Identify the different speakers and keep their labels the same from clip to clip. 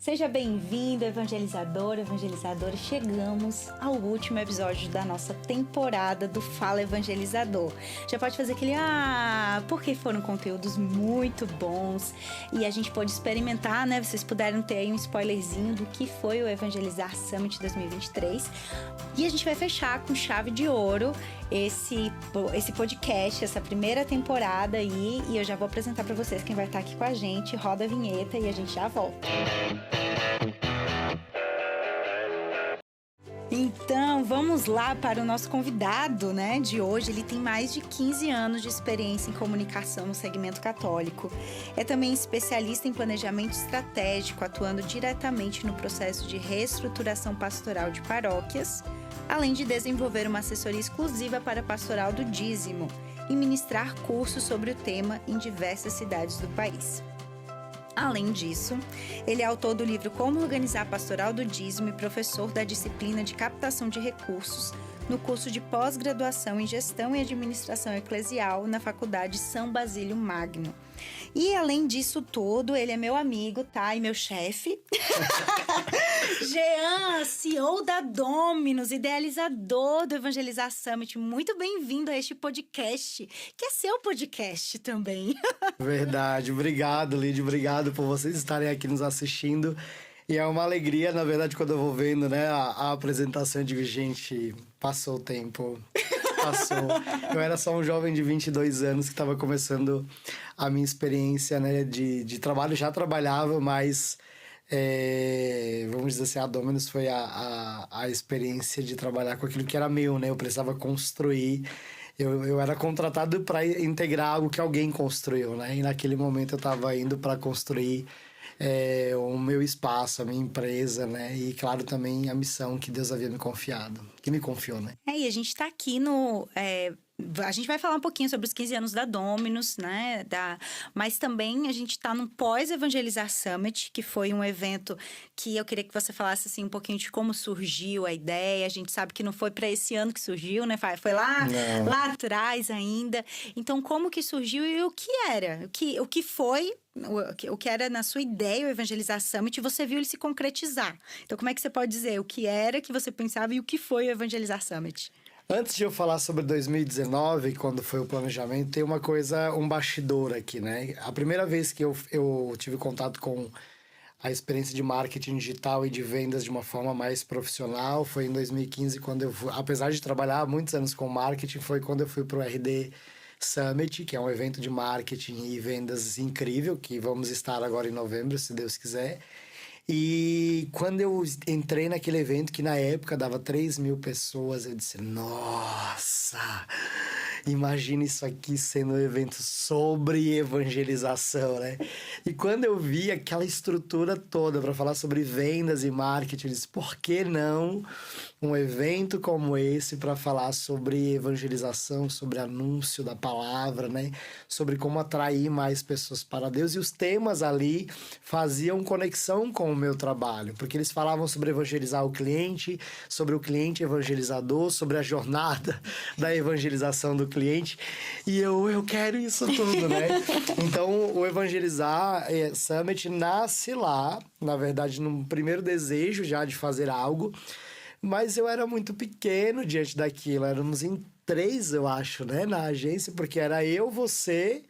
Speaker 1: Seja bem-vindo, evangelizador, evangelizadora. Chegamos ao último episódio da nossa temporada do Fala Evangelizador. Já pode fazer aquele porque foram conteúdos muito bons e a gente pôde experimentar, né? Vocês puderam ter aí um spoilerzinho do que foi o Evangelizar Summit 2023. E a gente vai fechar com chave de ouro esse podcast, essa primeira temporada aí. E eu já vou apresentar para vocês quem vai estar aqui com a gente. Roda a vinheta e a gente já volta. Então, vamos lá para o nosso convidado, né, de hoje. Ele tem mais de 15 anos de experiência em comunicação no segmento católico. É também especialista em planejamento estratégico, atuando diretamente no processo de reestruturação pastoral de paróquias, além de desenvolver uma assessoria exclusiva para a pastoral do dízimo e ministrar cursos sobre o tema em diversas cidades do país. Além disso, ele é autor do livro Como Organizar a Pastoral do Dízimo e professor da disciplina de captação de recursos no curso de pós-graduação em Gestão e Administração Eclesial na Faculdade São Basílio Magno. E além disso tudo, ele é meu amigo, tá? E meu chefe. Jean, CEO da Dominus, idealizador do Evangelizar Summit. Muito bem-vindo a este podcast, que é seu podcast também.
Speaker 2: Verdade. Obrigado, Lídia. Obrigado por vocês estarem aqui nos assistindo. E é uma alegria, na verdade, quando eu vou vendo, né, a apresentação, eu digo, gente, passou o tempo. Passou. Eu era só um jovem de 22 anos que estava começando a minha experiência, né, de trabalho. Já trabalhava, mas, vamos dizer assim, a Dominus foi a experiência de trabalhar com aquilo que era meu, né? Eu precisava construir. Eu era contratado para integrar algo que alguém construiu, né? E naquele momento eu estava indo para construir o meu espaço, a minha empresa, né? E, claro, também a missão que Deus havia me confiado, que me confiou, né?
Speaker 1: E a gente está aqui no... A gente vai falar um pouquinho sobre os 15 anos da Dominus, né? Mas também a gente está no pós-Evangelizar Summit, que foi um evento que eu queria que você falasse assim, um pouquinho de como surgiu a ideia. A gente sabe que não foi para esse ano que surgiu, né? Foi lá atrás ainda. Então, como que surgiu e o que era? O que foi... O que era na sua ideia o Evangelizar Summit, você viu ele se concretizar. Então, como é que você pode dizer o que era que você pensava e o que foi o Evangelizar Summit?
Speaker 2: Antes de eu falar sobre 2019, quando foi o planejamento, tem uma coisa, um bastidor aqui, né? A primeira vez que eu tive contato com a experiência de marketing digital e de vendas de uma forma mais profissional foi em 2015, quando eu, apesar de trabalhar há muitos anos com marketing, foi quando eu fui para o RD Summit, que é um evento de marketing e vendas incrível, que vamos estar agora em novembro, se Deus quiser. E quando eu entrei naquele evento, que na época dava 3.000 pessoas, eu disse, nossa, imagina isso aqui sendo um evento sobre evangelização, né? E quando eu vi aquela estrutura toda para falar sobre vendas e marketing, eu disse, por que não um evento como esse para falar sobre evangelização, sobre anúncio da palavra, né? Sobre como atrair mais pessoas para Deus. E os temas ali faziam conexão com o meu trabalho, porque eles falavam sobre evangelizar o cliente, sobre o cliente evangelizador, sobre a jornada da evangelização do cliente. E eu quero isso tudo, né? Então, o Evangelizar Summit nasce lá, na verdade, num primeiro desejo já de fazer algo. Mas eu era muito pequeno diante daquilo. Éramos em 3, eu acho, né? Na agência, porque era eu, você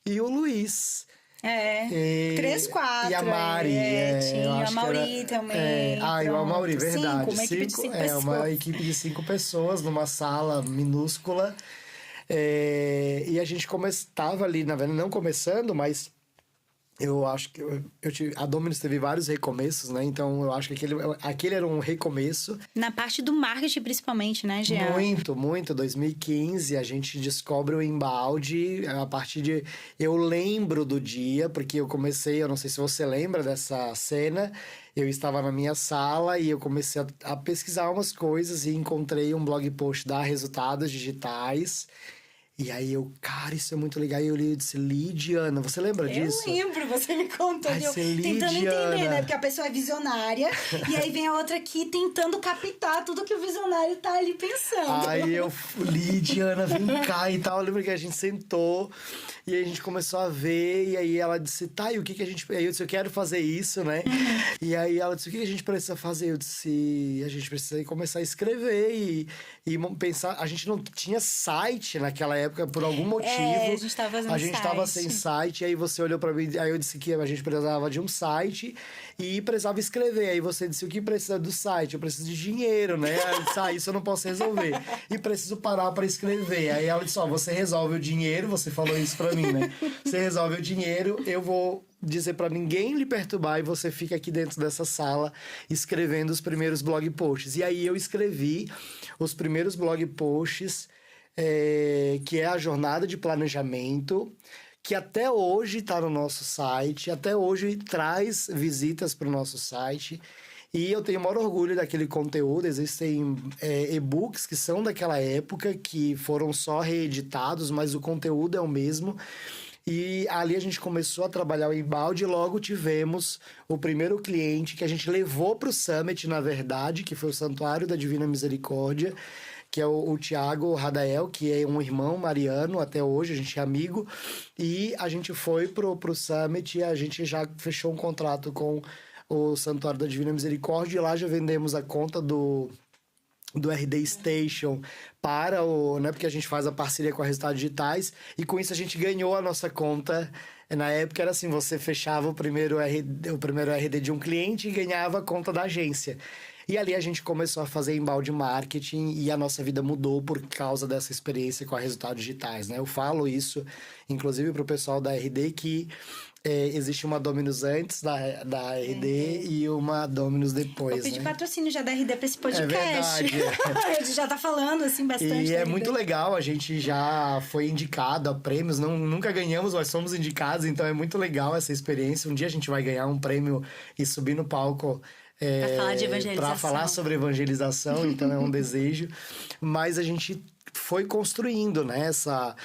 Speaker 2: e o Luiz.
Speaker 1: 3, 4.
Speaker 2: E a Mari.
Speaker 1: Tinha a Mauri também.
Speaker 2: E a Mauri, verdade.
Speaker 1: 5, uma equipe de 5 pessoas.
Speaker 2: Uma equipe de 5 pessoas numa sala minúscula. E a gente estava ali, na verdade, não começando, mas... Eu acho que a Dominus teve vários recomeços, né? Então, eu acho que aquele era um recomeço.
Speaker 1: Na parte do marketing, principalmente, né, Jean?
Speaker 2: Muito. 2015, a gente descobre o embalde a partir de... Eu lembro do dia, porque eu comecei... Eu não sei se você lembra dessa cena. Eu estava na minha sala e eu comecei a pesquisar umas coisas e encontrei um blog post da Resultados Digitais. E aí cara, isso é muito legal. E eu li e disse, Lidiana, você lembra disso?
Speaker 1: Eu lembro, você me contou. Eu tentando entender, né? Porque a pessoa é visionária. E aí vem a outra aqui tentando captar tudo que o visionário tá ali pensando.
Speaker 2: Aí Lidiana, vem cá e tal. Eu lembro que a gente sentou E aí a gente começou a ver, e aí ela disse, tá, e o que a gente... Aí eu disse, eu quero fazer isso, né? E aí ela disse, o que a gente precisa fazer? Eu disse, a gente precisa começar a escrever e pensar... A gente não tinha site naquela época, por algum motivo.
Speaker 1: A gente tava fazendo
Speaker 2: A gente tava sem site, aí você olhou pra mim, aí eu disse que a gente precisava de um site e precisava escrever. Aí você disse, o que precisa do site? Eu preciso de dinheiro, né? Aí eu disse, isso eu não posso resolver. E preciso parar pra escrever. Aí ela disse, você resolve o dinheiro, você falou isso pra mim, né? Você resolve o dinheiro, eu vou dizer pra ninguém lhe perturbar e você fica aqui dentro dessa sala escrevendo os primeiros blog posts. E aí eu escrevi os primeiros blog posts, que é a jornada de planejamento, que até hoje está no nosso site, até hoje traz visitas para o nosso site. E eu tenho o maior orgulho daquele conteúdo. Existem e-books que são daquela época, que foram só reeditados, mas o conteúdo é o mesmo. E ali a gente começou a trabalhar o embalde e logo tivemos o primeiro cliente que a gente levou para o Summit, na verdade, que foi o Santuário da Divina Misericórdia, que é o Tiago Radael, que é um irmão mariano até hoje, a gente é amigo. E a gente foi pro Summit e a gente já fechou um contrato com o Santuário da Divina Misericórdia, e lá já vendemos a conta do RD Station para né, porque a gente faz a parceria com a Resultados Digitais, e com isso a gente ganhou a nossa conta. Na época era assim, você fechava o primeiro RD de um cliente e ganhava a conta da agência. E ali a gente começou a fazer embalde marketing e a nossa vida mudou por causa dessa experiência com a Resultados Digitais, né? Eu falo isso, inclusive, para o pessoal da RD, que existe uma Dominus antes da RD e uma Dominus depois,
Speaker 1: Vou pedir
Speaker 2: né?
Speaker 1: patrocínio já da RD para esse podcast.
Speaker 2: É verdade.
Speaker 1: A gente já tá falando, assim, bastante.
Speaker 2: E é muito legal, a gente já foi indicado a prêmios, nunca ganhamos, mas somos indicados, então é muito legal essa experiência. Um dia a gente vai ganhar um prêmio e subir no palco
Speaker 1: para falar de evangelização.
Speaker 2: Para falar sobre evangelização, então é um desejo. Mas a gente foi construindo, né, essa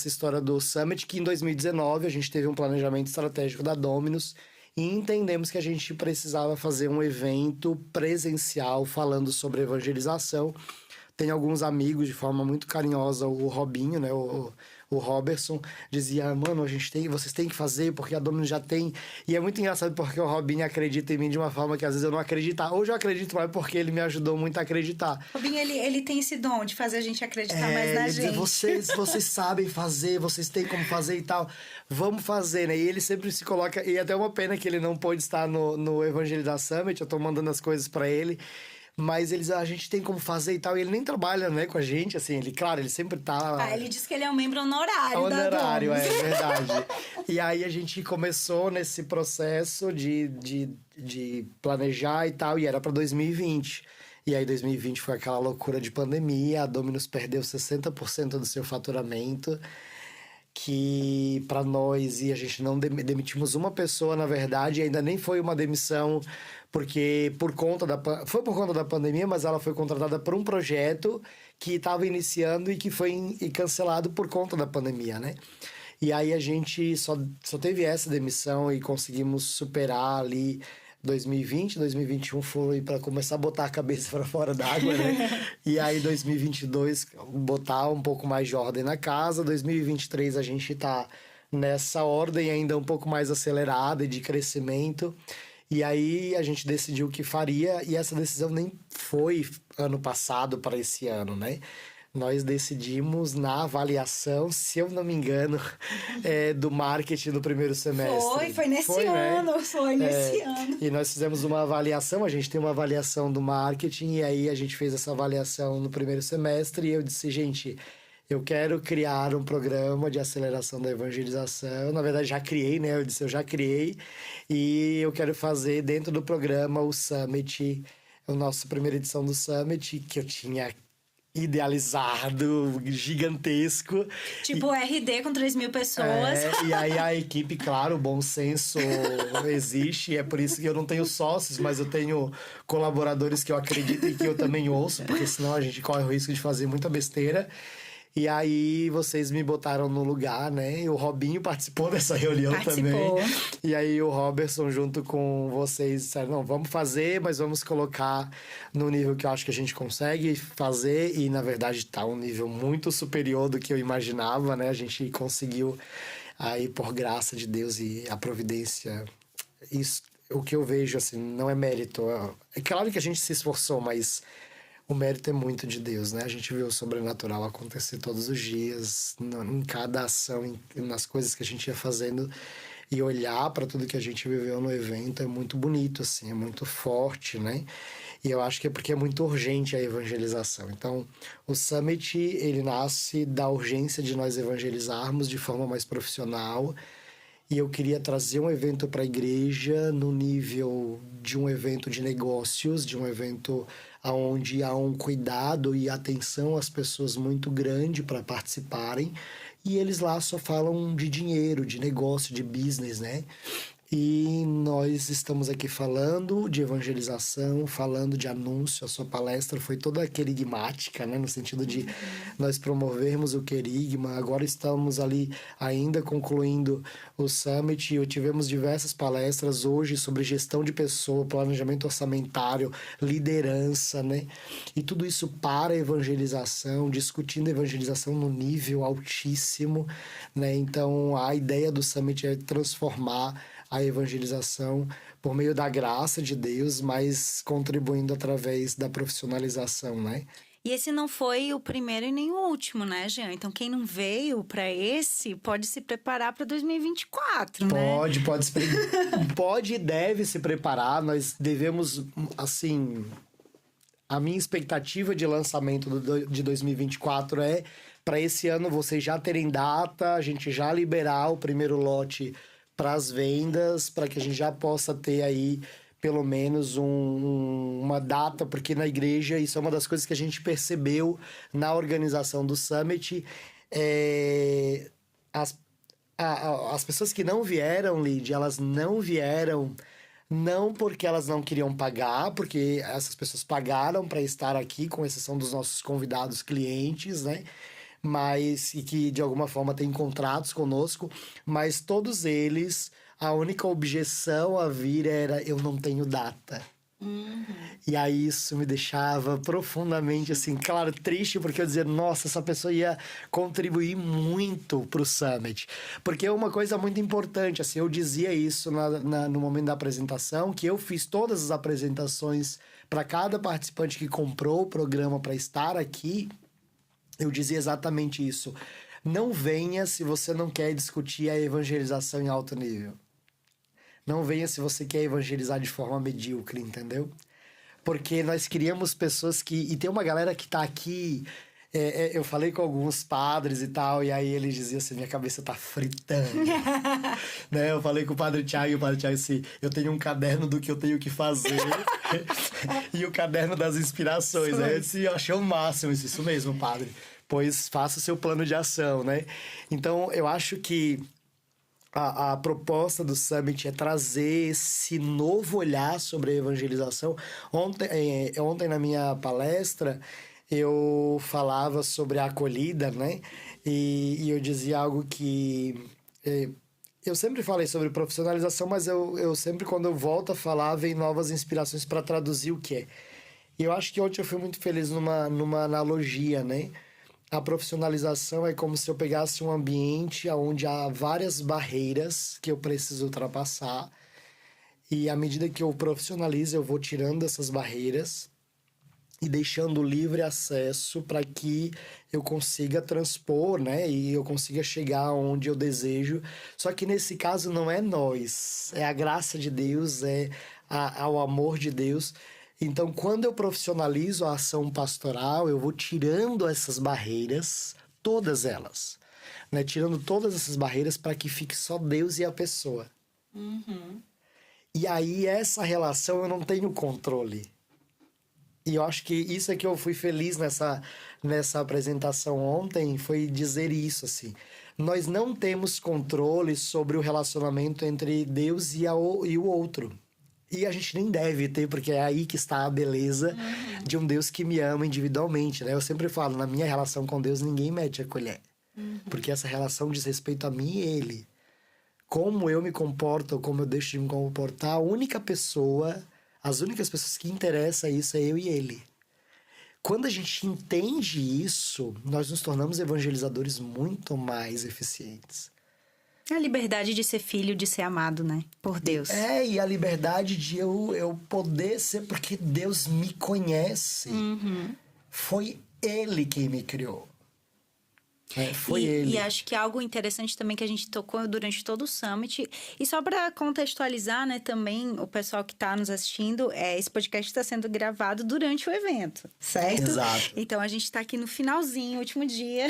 Speaker 2: história do Summit, que em 2019 a gente teve um planejamento estratégico da Dominus e entendemos que a gente precisava fazer um evento presencial falando sobre evangelização. Tem alguns amigos, de forma muito carinhosa, o Robinho, né, o Robertson, dizia, mano, vocês têm que fazer, porque a Dominus já tem. E é muito engraçado porque o Robinho acredita em mim de uma forma que às vezes eu não acredito. Hoje eu acredito mais porque ele me ajudou muito a acreditar.
Speaker 1: Robinho, ele tem esse dom de fazer a gente acreditar mais na gente.
Speaker 2: Vocês sabem fazer, vocês têm como fazer e tal. Vamos fazer, né? E ele sempre se coloca... E até uma pena que ele não pôde estar no Evangelizar Summit, eu tô mandando as coisas para ele. Mas a gente tem como fazer e tal. E ele nem trabalha, né, com a gente, assim. Ele sempre tá...
Speaker 1: ele diz que ele é um membro honorário
Speaker 2: honorário,
Speaker 1: da Dominus.
Speaker 2: É verdade. E aí a gente começou nesse processo de planejar e tal. E era para 2020. E aí 2020 foi aquela loucura de pandemia. A Dominus perdeu 60% do seu faturamento. Que para nós, e a gente não demitimos uma pessoa, na verdade, ainda nem foi uma demissão, porque foi por conta da pandemia, mas ela foi contratada por um projeto que estava iniciando e que foi cancelado por conta da pandemia, né? E aí a gente só teve essa demissão e conseguimos superar ali 2020, 2021 foi para começar a botar a cabeça para fora d'água, né? E aí 2022 botar um pouco mais de ordem na casa. 2023 a gente tá nessa ordem ainda um pouco mais acelerada e de crescimento. E aí a gente decidiu o que faria, e essa decisão nem foi ano passado para esse ano, né? Nós decidimos na avaliação, se eu não me engano, do marketing do primeiro semestre.
Speaker 1: Foi nesse ano, né? Foi nesse ano.
Speaker 2: E nós fizemos uma avaliação, a gente tem uma avaliação do marketing, e aí a gente fez essa avaliação no primeiro semestre, e eu disse, gente, eu quero criar um programa de aceleração da evangelização. Na verdade, já criei, né? Eu já criei, e eu quero fazer dentro do programa o Summit, a nossa primeira edição do Summit, que eu tinha idealizado, gigantesco.
Speaker 1: Tipo RD com 3.000 pessoas.
Speaker 2: E aí a equipe, claro, o bom senso existe. E é por isso que eu não tenho sócios, mas eu tenho colaboradores que eu acredito e que eu também ouço, porque senão a gente corre o risco de fazer muita besteira. E aí vocês me botaram no lugar, né? E o Robinho participou dessa reunião também. E aí o Robertson, junto com vocês, disseram, não, vamos fazer, mas vamos colocar no nível que eu acho que a gente consegue fazer. E, na verdade, tá um nível muito superior do que eu imaginava, né? A gente conseguiu aí por graça de Deus e a providência, isso, o que eu vejo, assim, não é mérito. É claro que a gente se esforçou, mas o mérito é muito de Deus, né? A gente vê o sobrenatural acontecer todos os dias, em cada ação, nas coisas que a gente ia fazendo. E olhar para tudo que a gente viveu no evento é muito bonito, assim, é muito forte, né? E eu acho que é porque é muito urgente a evangelização. Então, o Summit, ele nasce da urgência de nós evangelizarmos de forma mais profissional. E eu queria trazer um evento para a igreja no nível de um evento de negócios, de um evento onde há um cuidado e atenção às pessoas muito grande para participarem. E eles lá só falam de dinheiro, de negócio, de business, né? E nós estamos aqui falando de evangelização, falando de anúncio. A sua palestra foi toda querigmática, né? No sentido de nós promovermos o querigma. Agora estamos ali ainda concluindo o Summit. E tivemos diversas palestras hoje sobre gestão de pessoa, planejamento orçamentário, liderança, né? E tudo isso para a evangelização, discutindo evangelização no nível altíssimo, né? Então, a ideia do Summit é transformar a evangelização por meio da graça de Deus, mas contribuindo através da profissionalização, né?
Speaker 1: E esse não foi o primeiro e nem o último, né, Jean? Então, quem não veio para esse pode se preparar para 2024, né?
Speaker 2: Pode e deve se preparar. Nós devemos, assim, a minha expectativa de lançamento de 2024 é para esse ano vocês já terem data, a gente já liberar o primeiro lote para as vendas, para que a gente já possa ter aí pelo menos uma data, porque na igreja isso é uma das coisas que a gente percebeu na organização do Summit. As pessoas que não vieram, Lid, elas não vieram não porque elas não queriam pagar, porque essas pessoas pagaram para estar aqui, com exceção dos nossos convidados clientes, né? Mas e que de alguma forma têm contratos conosco, mas todos eles, a única objeção a vir era: eu não tenho data. E aí isso me deixava profundamente, assim, claro, triste, porque eu dizia, nossa, essa pessoa ia contribuir muito pro Summit. Porque é uma coisa muito importante, assim, eu dizia isso no momento da apresentação, que eu fiz todas as apresentações para cada participante que comprou o programa para estar aqui. Eu dizia exatamente isso. Não venha se você não quer discutir a evangelização em alto nível. Não venha se você quer evangelizar de forma medíocre, entendeu? Porque nós queríamos pessoas que... E tem uma galera que tá aqui... eu falei com alguns padres e tal, e aí eles diziam assim, minha cabeça tá fritando. Né? Eu falei com o Padre Tiago, e o Padre Tiago assim, eu tenho um caderno do que eu tenho que fazer e o caderno das inspirações. Aí eu disse, eu achei o máximo isso mesmo, padre. Pois faça o seu plano de ação, né? Então, eu acho que a proposta do Summit é trazer esse novo olhar sobre a evangelização. Ontem na minha palestra, eu falava sobre a acolhida, né? E eu dizia algo que... eu sempre falei sobre profissionalização, mas eu sempre, quando eu volto a falar, vem novas inspirações para traduzir o que é. E eu acho que ontem eu fui muito feliz numa analogia, né? A profissionalização é como se eu pegasse um ambiente onde há várias barreiras que eu preciso ultrapassar. E à medida que eu profissionalizo, eu vou tirando essas barreiras e deixando livre acesso para que eu consiga transpor, né? E eu consiga chegar onde eu desejo. Só que nesse caso não é nós, é a graça de Deus, é o amor de Deus. Então, quando eu profissionalizo a ação pastoral, eu vou tirando essas barreiras, todas elas, né? Tirando todas essas barreiras para que fique só Deus e a pessoa. E aí, essa relação eu não tenho controle. E eu acho que isso é que eu fui feliz nessa apresentação ontem, foi dizer isso, assim. Nós não temos controle sobre o relacionamento entre Deus e o outro. E a gente nem deve ter, porque é aí que está a beleza de um Deus que me ama individualmente, né? Eu sempre falo, na minha relação com Deus, ninguém mete a colher. Porque essa relação diz respeito a mim e Ele. Como eu me comporto, ou como eu deixo de me comportar, as únicas pessoas que interessam isso é eu e Ele. Quando a gente entende isso, nós nos tornamos evangelizadores muito mais eficientes.
Speaker 1: A liberdade de ser filho, de ser amado, né? Por Deus.
Speaker 2: E a liberdade de eu poder ser, porque Deus me conhece. Foi Ele quem me criou. Foi ele.
Speaker 1: E acho que algo interessante também que a gente tocou durante todo o Summit, e só para contextualizar, né, também o pessoal que está nos assistindo, esse podcast está sendo gravado durante o evento, certo?
Speaker 2: Exato.
Speaker 1: Então a gente está aqui no finalzinho, último dia,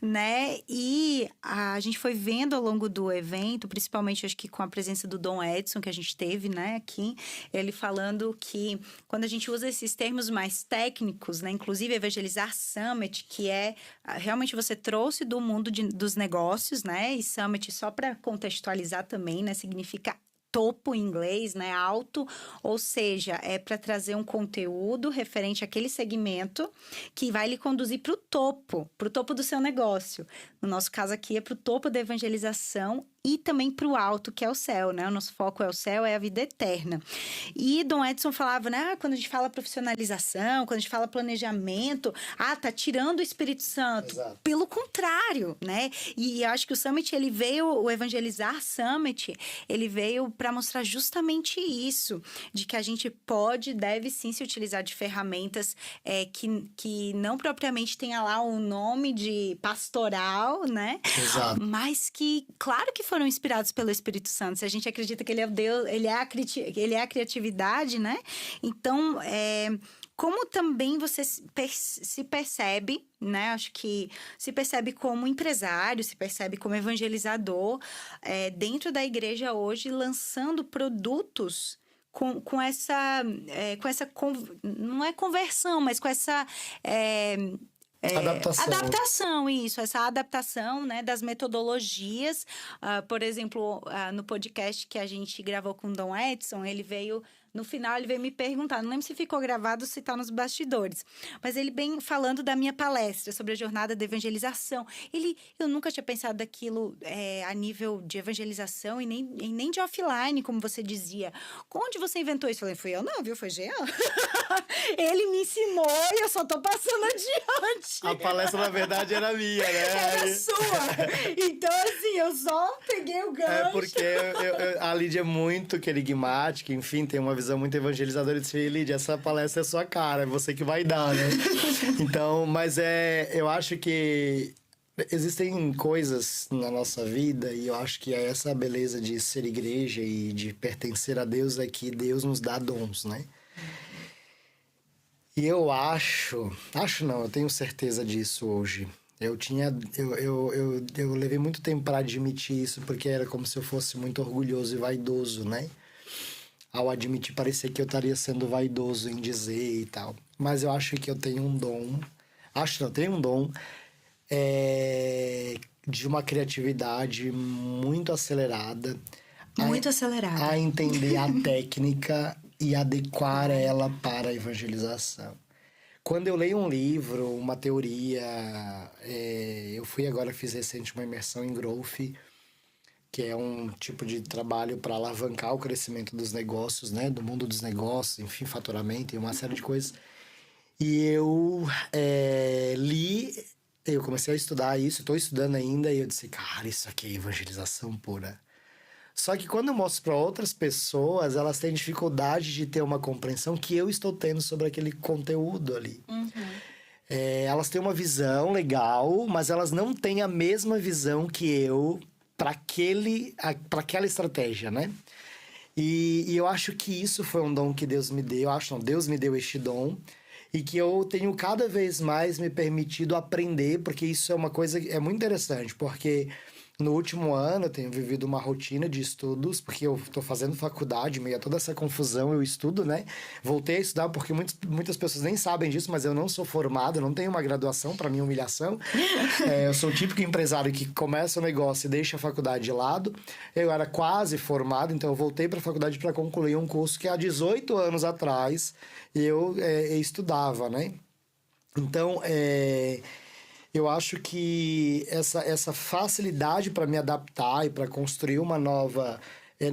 Speaker 1: né? E a gente foi vendo ao longo do evento, principalmente acho que com a presença do Dom Edson, que a gente teve, né, aqui, ele falando que quando a gente usa esses termos mais técnicos, né, inclusive Evangelizar Summit, que é realmente você trouxe do mundo dos negócios, né? E Summit, só para contextualizar também, né? Significa topo em inglês, né? Alto, ou seja, é para trazer um conteúdo referente àquele segmento que vai lhe conduzir para o topo do seu negócio. No nosso caso aqui é para o topo da evangelização e também para o alto, que é o céu, né? O nosso foco é o céu, é a vida eterna. E Dom Edson falava, né? Quando a gente fala profissionalização, quando a gente fala planejamento, tá tirando o Espírito Santo.
Speaker 2: Exato.
Speaker 1: Pelo contrário, né? E eu acho que o Summit, ele veio, o Evangelizar Summit, ele veio para mostrar justamente isso, de que a gente deve sim se utilizar de ferramentas que não propriamente tenha lá um nome de pastoral, né?
Speaker 2: Exato.
Speaker 1: Mas que, claro que foram inspirados pelo Espírito Santo. Se a gente acredita que ele é Deus, ele é a criatividade, né? Então, como também você se percebe, né? Acho que se percebe como empresário, se percebe como evangelizador, dentro da igreja hoje, lançando produtos com essa não é conversão, mas com essa adaptação, isso, essa adaptação, né, das metodologias. Por exemplo, no podcast que a gente gravou com o Dom Edson, no final ele veio me perguntar, não lembro se ficou gravado ou se está nos bastidores, mas ele bem falando da minha palestra sobre a jornada de evangelização. Eu nunca tinha pensado daquilo a nível de evangelização e nem de offline, como você dizia. Onde você inventou isso? Eu falei, fui eu não, viu? Foi Jean. Ele me ensinou e eu só tô passando adiante.
Speaker 2: A palestra, na verdade, era minha, né?
Speaker 1: Era sua. Então, assim, eu só peguei o gancho.
Speaker 2: Porque a Lídia é muito querigmática, enfim, tem uma visão muito evangelizadora. Eu disse, Lídia, essa palestra é sua cara, é você que vai dar, né? Então, mas eu acho que existem coisas na nossa vida, e eu acho que é essa a beleza de ser igreja e de pertencer a Deus, é que Deus nos dá dons, né? E eu eu tenho certeza disso hoje. Eu levei muito tempo para admitir isso, porque era como se eu fosse muito orgulhoso e vaidoso, né? Ao admitir, parecia que eu estaria sendo vaidoso em dizer e tal. Mas eu acho que eu tenho um dom. Tenho um dom de uma criatividade muito acelerada.
Speaker 1: Muito acelerada.
Speaker 2: A entender a técnica e adequar ela para a evangelização. Quando eu leio um livro, uma teoria... fiz recente uma imersão em Growth, que é um tipo de trabalho para alavancar o crescimento dos negócios, né? Do mundo dos negócios, enfim, faturamento e uma série de coisas. E eu eu comecei a estudar isso, estou estudando ainda, e eu disse, cara, isso aqui é evangelização pura. Só que quando eu mostro para outras pessoas, elas têm dificuldade de ter uma compreensão que eu estou tendo sobre aquele conteúdo ali.
Speaker 1: Uhum.
Speaker 2: Elas têm uma visão legal, mas elas não têm a mesma visão que eu para aquela estratégia, né? E eu acho que isso foi um dom que Deus me deu. Deus me deu este dom. E que eu tenho cada vez mais me permitido aprender, porque isso é uma coisa que é muito interessante, porque no último ano eu tenho vivido uma rotina de estudos, porque eu estou fazendo faculdade, meio a toda essa confusão, eu estudo, né? Voltei a estudar porque muitas pessoas nem sabem disso, mas eu não sou formado, não tenho uma graduação, para minha humilhação. Eu sou o típico empresário que começa o negócio e deixa a faculdade de lado. Eu era quase formado, então eu voltei para a faculdade para concluir um curso que há 18 anos atrás eu estudava, né? Então, eu acho que essa facilidade para me adaptar e para construir uma nova...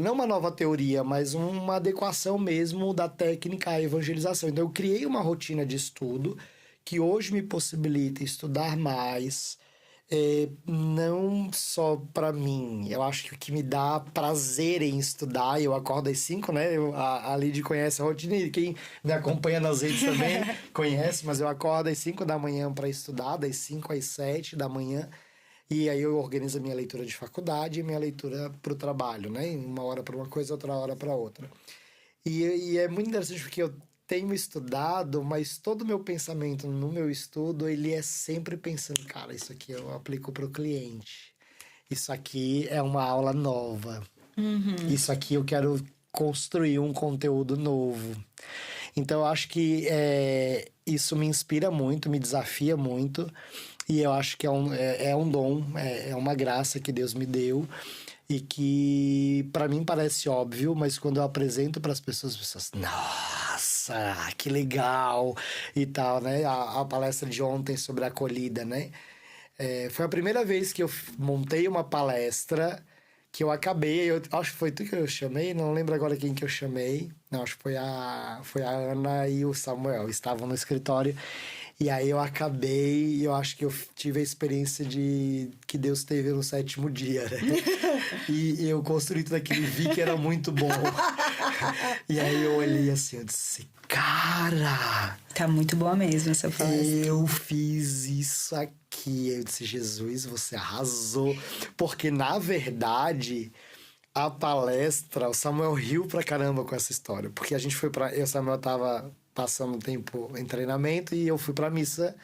Speaker 2: não uma nova teoria, mas uma adequação mesmo da técnica à evangelização. Então, eu criei uma rotina de estudo que hoje me possibilita estudar mais, Não só para mim. Eu acho que o que me dá prazer em estudar, eu acordo às 5, né? A Lid conhece a rotina, e quem me acompanha nas redes também conhece, mas eu acordo às 5 da manhã para estudar, das 5 às 7 da manhã. E aí eu organizo a minha leitura de faculdade e minha leitura para o trabalho, né? Uma hora para uma coisa, outra hora para outra. E é muito interessante porque eu tenho estudado, mas todo o meu pensamento no meu estudo, ele é sempre pensando, cara, isso aqui eu aplico para o cliente. Isso aqui é uma aula nova. Isso aqui eu quero construir um conteúdo novo. Então, eu acho que isso me inspira muito, me desafia muito. E eu acho que é um dom, é uma graça que Deus me deu. E que para mim parece óbvio, mas quando eu apresento para as pessoas, nossa, que legal e tal, né? A palestra de ontem sobre a acolhida, né? Foi a primeira vez que eu montei uma palestra que eu acabei, eu acho que foi tu que eu chamei, não lembro agora quem que eu chamei. Não, acho que foi a Ana e o Samuel, estavam no escritório. E aí eu acabei, eu acho que eu tive a experiência de que Deus teve no 7º dia, né? E eu construí tudo aquilo e vi que era muito bom. E aí eu olhei assim, eu disse, cara...
Speaker 1: Tá muito boa mesmo essa palestra.
Speaker 2: Eu fiz isso aqui. Eu disse, Jesus, você arrasou. Porque, na verdade... A palestra, o Samuel riu pra caramba com essa história. Porque a gente foi pra... O Samuel tava passando um tempo em treinamento e eu fui pra missa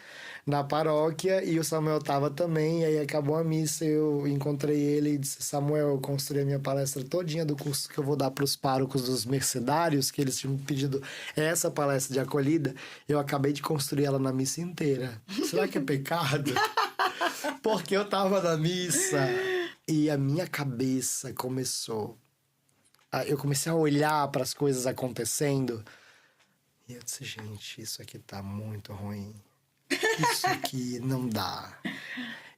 Speaker 2: na paróquia e o Samuel tava também. E aí acabou a missa, eu encontrei ele e disse, Samuel, eu construí a minha palestra todinha do curso que eu vou dar pros párocos dos mercedários, que eles tinham pedido essa palestra de acolhida. Eu acabei de construir ela na missa inteira. Será que é pecado? Porque eu tava na missa... E a minha cabeça começou... Eu comecei a olhar para as coisas acontecendo. E eu disse, gente, isso aqui tá muito ruim. Isso aqui não dá.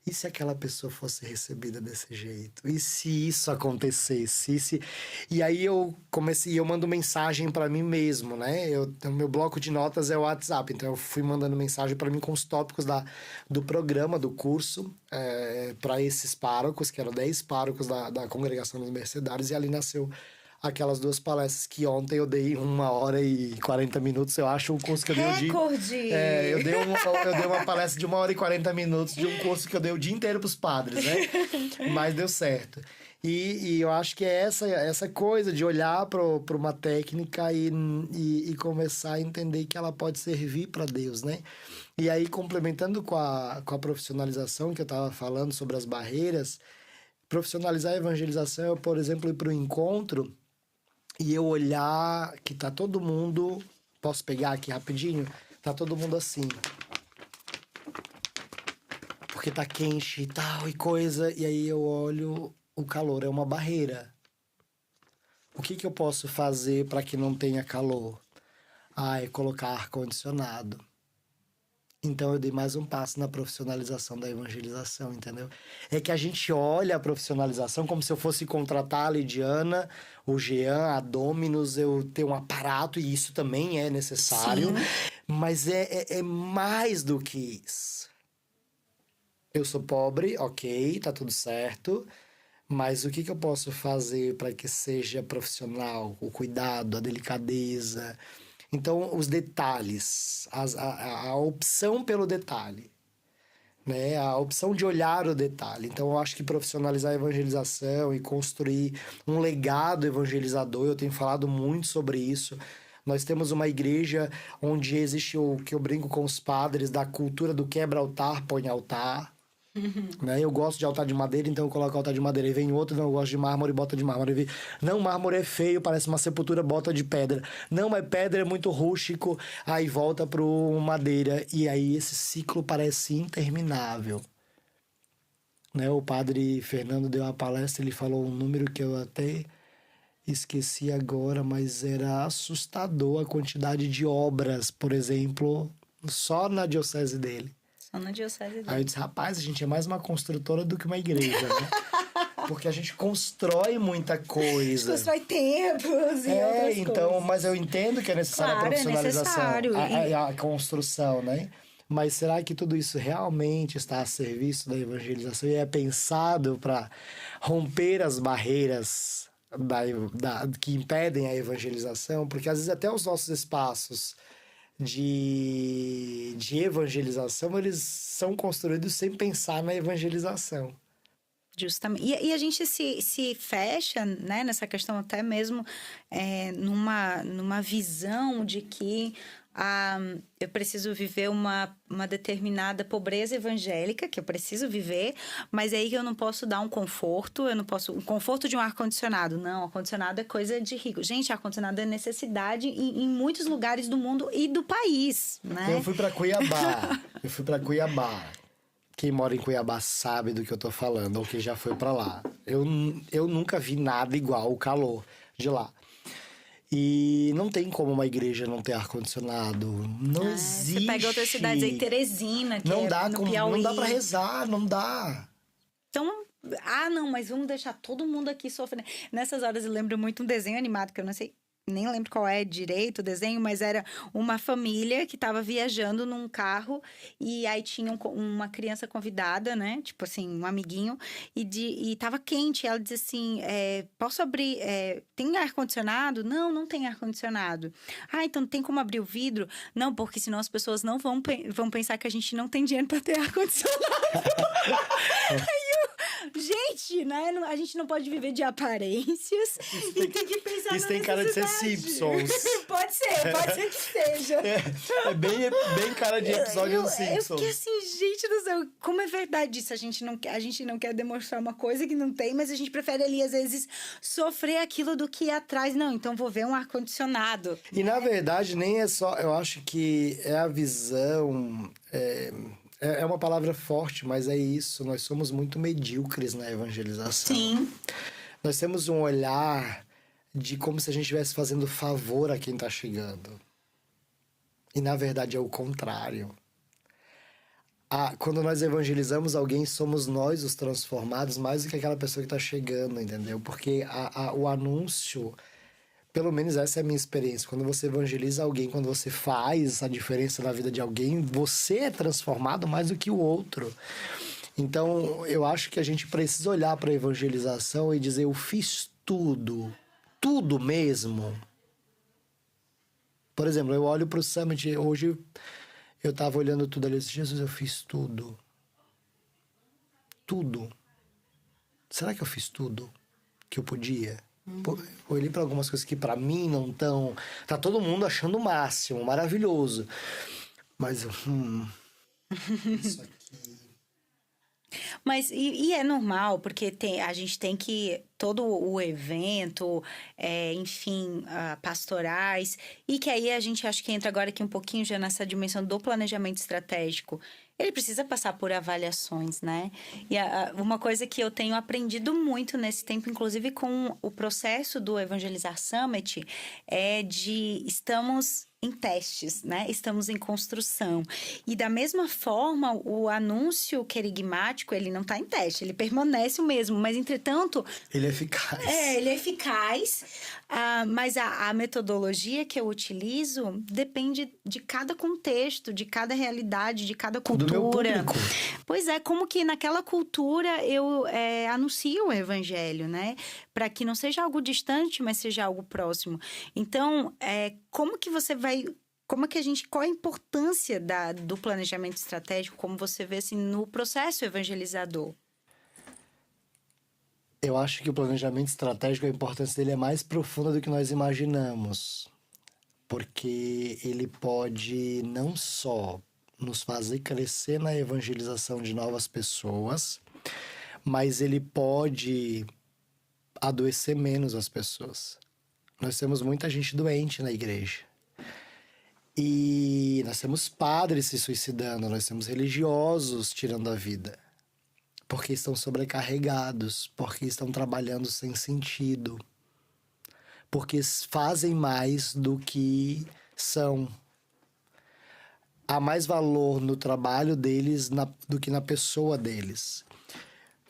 Speaker 2: E se aquela pessoa fosse recebida desse jeito? E se isso acontecesse? E aí eu comecei, eu mando mensagem para mim mesmo, né? O meu bloco de notas é o WhatsApp, então eu fui mandando mensagem para mim com os tópicos do programa, do curso, para esses párocos, que eram 10 párocos da Congregação dos Mercedários, e ali nasceu aquelas 2 palestras que ontem eu dei 1h40, eu acho, um curso que eu dei o dia...
Speaker 1: Recorde!
Speaker 2: Eu dei uma palestra de 1h40 de um curso que eu dei o dia inteiro pros padres, né? Mas deu certo. E eu acho que é essa coisa de olhar para uma técnica e começar a entender que ela pode servir para Deus, né? E aí, complementando com a profissionalização que eu estava falando sobre as barreiras, profissionalizar a evangelização é, por exemplo, ir para o encontro e eu olhar que tá todo mundo... Posso pegar aqui rapidinho? Tá todo mundo assim. Porque tá quente e tal e coisa. E aí eu olho, o calor é uma barreira. O que eu posso fazer para que não tenha calor? É colocar ar-condicionado. Então eu dei mais um passo na profissionalização da evangelização, entendeu? É que a gente olha a profissionalização como se eu fosse contratar a Lidiana, o Jean, a Dominus, eu ter um aparato, e isso também é necessário. Sim. Mas é mais do que isso. Eu sou pobre, ok, tá tudo certo. Mas o que eu posso fazer para que seja profissional? O cuidado, a delicadeza... Então, os detalhes, a opção pelo detalhe, né? A opção de olhar o detalhe. Então, eu acho que profissionalizar a evangelização e construir um legado evangelizador, eu tenho falado muito sobre isso. Nós temos uma igreja onde existe o que eu brinco com os padres da cultura do quebra-altar, põe altar. Né? Eu gosto de altar de madeira, então eu coloco altar de madeira. E vem outro, não, eu gosto de mármore, bota de mármore. Não, mármore é feio, parece uma sepultura, bota de pedra. Não, mas pedra é muito rústico, aí volta pro madeira. E aí esse ciclo parece interminável. Né? O padre Fernando deu uma palestra, ele falou um número que eu até esqueci agora, mas era assustador a quantidade de obras, por exemplo, só na diocese dele.
Speaker 1: Na diocese dele.
Speaker 2: Aí eu disse, rapaz, a gente é mais uma construtora do que uma igreja, né? Porque a gente constrói muita coisa.
Speaker 1: Constrói templos e outras
Speaker 2: então,
Speaker 1: coisas.
Speaker 2: Mas eu entendo que é necessária a profissionalização.
Speaker 1: É necessário.
Speaker 2: A construção, né? Mas será que tudo isso realmente está a serviço da evangelização e é pensado para romper as barreiras que impedem a evangelização? Porque às vezes até os nossos espaços de evangelização, eles são construídos sem pensar na evangelização.
Speaker 1: Justamente. E a gente se fecha, né, nessa questão até mesmo numa visão de que eu preciso viver uma determinada pobreza evangélica, que eu preciso viver, mas aí eu não posso dar um conforto, eu não posso... Um conforto de um ar-condicionado. Não, ar-condicionado é coisa de rico. Gente, ar-condicionado é necessidade em muitos lugares do mundo e do país, né?
Speaker 2: Eu fui para Cuiabá. Quem mora em Cuiabá sabe do que eu tô falando, ou que já foi para lá. Eu nunca vi nada igual o calor de lá. E não tem como uma igreja não ter ar-condicionado. Não existe.
Speaker 1: Você pega outras cidades aí, Teresina, que
Speaker 2: não
Speaker 1: é
Speaker 2: dá
Speaker 1: no Piauí.
Speaker 2: Não dá pra rezar, não dá.
Speaker 1: Então, não, mas vamos deixar todo mundo aqui sofrendo. Nessas horas eu lembro muito um desenho animado, que eu não sei, nem lembro qual é direito o desenho, mas era uma família que estava viajando num carro e aí tinha uma criança convidada, né? Tipo assim, um amiguinho, e tava quente. Ela disse assim: posso abrir? Tem ar-condicionado? Não, não tem ar-condicionado. Então tem como abrir o vidro? Não, porque senão as pessoas não vão pensar que a gente não tem dinheiro para ter ar-condicionado. Gente, né? A gente não pode viver de aparências e tem que pensar
Speaker 2: isso tem cara de ser Simpsons.
Speaker 1: Pode ser que seja.
Speaker 2: É bem cara de episódio dos Simpsons.
Speaker 1: Eu fiquei assim, gente do céu, como é verdade isso? A gente não quer demonstrar uma coisa que não tem, mas a gente prefere ali, às vezes, sofrer aquilo do que ir atrás. Não, então vou ver um ar-condicionado.
Speaker 2: E, na verdade, nem é só... Eu acho que é a visão... É uma palavra forte, mas é isso. Nós somos muito medíocres na evangelização.
Speaker 1: Sim.
Speaker 2: Nós temos um olhar de como se a gente estivesse fazendo favor a quem está chegando. E, na verdade, é o contrário. Quando nós evangelizamos alguém, somos nós os transformados mais do que aquela pessoa que está chegando, entendeu? Porque o anúncio... Pelo menos essa é a minha experiência. Quando você evangeliza alguém, quando você faz a diferença na vida de alguém, você é transformado mais do que o outro. Então, eu acho que a gente precisa olhar para a evangelização e dizer: eu fiz tudo mesmo. Por exemplo, eu olho para o Summit, hoje eu estava olhando tudo ali e disse: Jesus, eu fiz tudo. Tudo. Será que eu fiz tudo que eu podia? Pô, eu olhei para algumas coisas que para mim não estão... Tá todo mundo achando o máximo, maravilhoso. Mas isso aqui...
Speaker 1: Mas, e é normal, porque a gente tem que... Todo o evento, enfim, pastorais... E que aí a gente acho que entra agora aqui um pouquinho já nessa dimensão do planejamento estratégico. Ele precisa passar por avaliações, né? E uma coisa que eu tenho aprendido muito nesse tempo, inclusive com o processo do Evangelizar Summit, é de estamos em testes, né? Estamos em construção. E da mesma forma, o anúncio querigmático, ele não está em teste, ele permanece o mesmo, mas entretanto...
Speaker 2: Ele é eficaz.
Speaker 1: Ele é eficaz, mas a metodologia que eu utilizo depende de cada contexto, de cada realidade, de cada cultura.
Speaker 2: Do meu público.
Speaker 1: Pois é, como que naquela cultura eu anuncio o evangelho, né? Para que não seja algo distante, mas seja algo próximo. Então, como que você vai... Qual a importância do planejamento estratégico, como você vê assim, no processo evangelizador?
Speaker 2: Eu acho que o planejamento estratégico, a importância dele é mais profunda do que nós imaginamos. Porque ele pode não só nos fazer crescer na evangelização de novas pessoas, mas ele pode adoecer menos as pessoas. Nós temos muita gente doente na igreja. E nós temos padres se suicidando, nós temos religiosos tirando a vida. Porque estão sobrecarregados, porque estão trabalhando sem sentido. Porque fazem mais do que são. Há mais valor no trabalho deles do que na pessoa deles.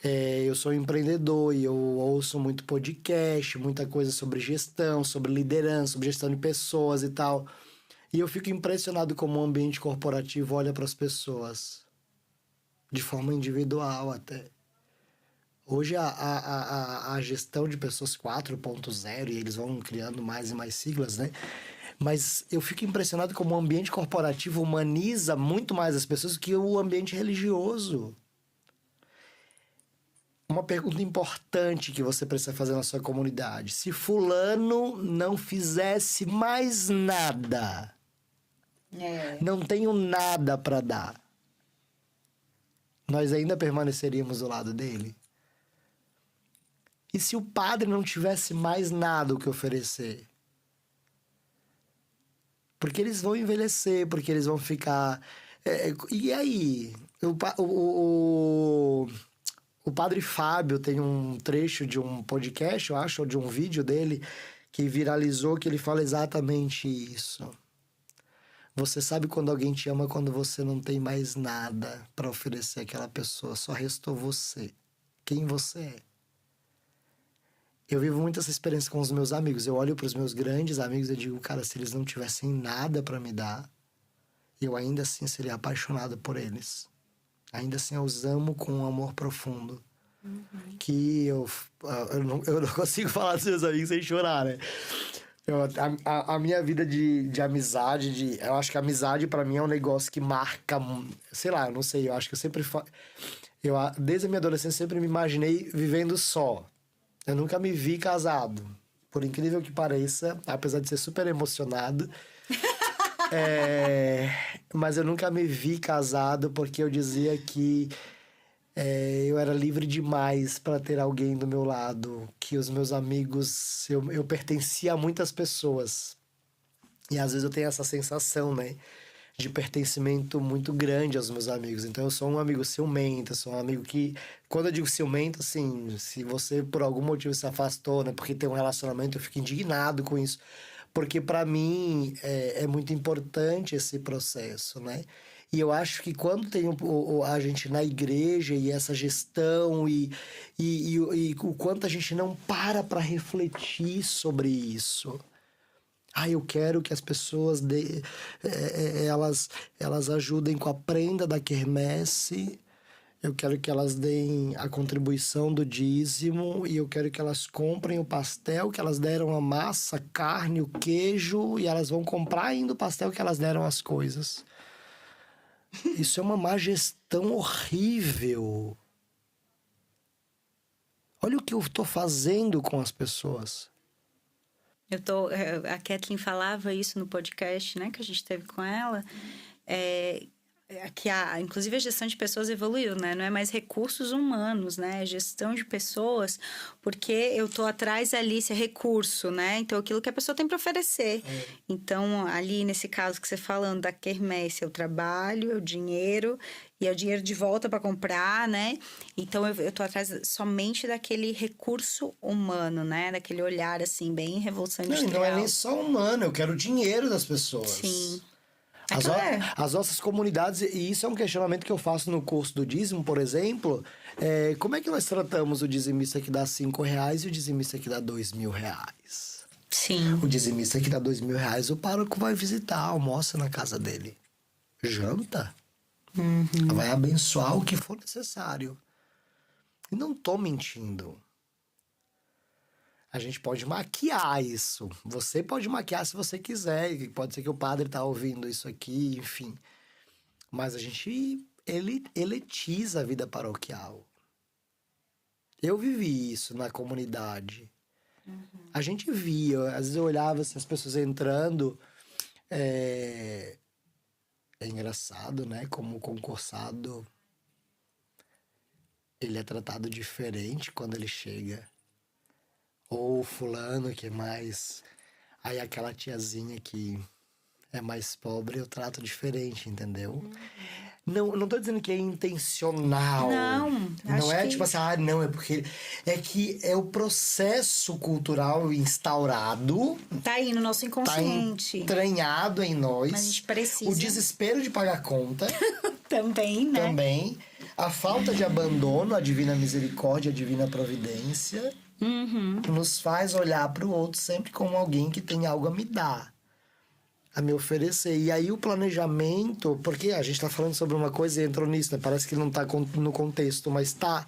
Speaker 2: Eu sou empreendedor e eu ouço muito podcast, muita coisa sobre gestão, sobre liderança, sobre gestão de pessoas e tal. E eu fico impressionado como o ambiente corporativo olha para as pessoas. De forma individual até. Hoje a gestão de pessoas 4.0, e eles vão criando mais e mais siglas, né? Mas eu fico impressionado como o ambiente corporativo humaniza muito mais as pessoas do que o ambiente religioso. Uma pergunta importante que você precisa fazer na sua comunidade. Se fulano não fizesse mais nada, não tenho nada para dar, nós ainda permaneceríamos do lado dele? E se o padre não tivesse mais nada o que oferecer? Porque eles vão envelhecer, porque eles vão ficar... e aí? O padre Fábio tem um trecho de um podcast, eu acho, ou de um vídeo dele, que viralizou, que ele fala exatamente isso. Você sabe quando alguém te ama quando você não tem mais nada para oferecer àquela pessoa, só restou você. Quem você é. Eu vivo muito essa experiência com os meus amigos. Eu olho para os meus grandes amigos e digo, cara, se eles não tivessem nada para me dar, eu ainda assim seria apaixonado por eles. Ainda assim eu os amo com um amor profundo. Que eu não consigo falar dos meus amigos sem chorar, né? A minha vida de amizade, eu acho que a amizade pra mim é um negócio que marca, sei lá, eu não sei, eu acho que eu sempre... desde a minha adolescência sempre me imaginei vivendo só. Eu nunca me vi casado. Por incrível que pareça, apesar de ser super emocionado. Mas eu nunca me vi casado porque eu dizia que eu era livre demais para ter alguém do meu lado. Que os meus amigos... Eu pertencia a muitas pessoas. E às vezes eu tenho essa sensação, né? De pertencimento muito grande aos meus amigos. Então eu sou um amigo ciumento, sou um amigo que... Quando eu digo ciumento, assim, se você por algum motivo se afastou, né? Porque tem um relacionamento, eu fico indignado com isso. Porque para mim é muito importante esse processo, né? E eu acho que quando tem a gente na igreja e essa gestão e o quanto a gente não para refletir sobre isso... eu quero que as pessoas elas ajudem com a prenda da quermesse, eu quero que elas deem a contribuição do dízimo e eu quero que elas comprem o pastel que elas deram, a massa, a carne, o queijo, e elas vão comprar ainda o pastel que elas deram as coisas. Isso é uma má gestão horrível. Olha o que eu estou fazendo com as pessoas.
Speaker 1: A Kathleen falava isso no podcast, né, que a gente teve com ela, que inclusive a gestão de pessoas evoluiu, né? Não é mais recursos humanos, né? É gestão de pessoas, porque eu tô atrás ali, se é recurso, né? Então, aquilo que a pessoa tem para oferecer. Então, ali, nesse caso que você falando da quermesse, é o trabalho, é o dinheiro, e é o dinheiro de volta para comprar, né? Então, eu tô atrás somente daquele recurso humano, né? Daquele olhar, assim, bem revolução industrial.
Speaker 2: Não é nem só humano, eu quero o dinheiro das pessoas.
Speaker 1: Sim.
Speaker 2: As nossas comunidades, e isso é um questionamento que eu faço no curso do dízimo, por exemplo, como é que nós tratamos o dizimista que dá R$5 e o dizimista que dá R$2.000?
Speaker 1: Sim.
Speaker 2: O dizimista que dá R$2.000, o pároco vai visitar, almoça na casa dele, janta, vai abençoar o que for necessário. E não tô mentindo. A gente pode maquiar isso. Você pode maquiar se você quiser. Pode ser que o padre tá ouvindo isso aqui, enfim. Mas a gente eletiza a vida paroquial. Eu vivi isso na comunidade. A gente via, às vezes eu olhava assim, as pessoas entrando. É engraçado, né? Como o concursado, ele é tratado diferente quando ele chega. Ou fulano que é mais... Aí aquela tiazinha que é mais pobre, eu trato diferente, entendeu? Não tô dizendo que é intencional. Não é tipo assim, não, é porque... É que é o processo cultural instaurado.
Speaker 1: Tá aí no nosso inconsciente.
Speaker 2: Tá entranhado em nós.
Speaker 1: Mas a gente precisa.
Speaker 2: O desespero de pagar conta.
Speaker 1: Também, né?
Speaker 2: Também. A falta de abandono, a divina misericórdia, a divina providência... Nos faz olhar para o outro sempre como alguém que tem algo a me dar. a me oferecer. E aí o planejamento, porque a gente está falando sobre uma coisa e entrou nisso, né? Parece que não está no contexto, mas tá.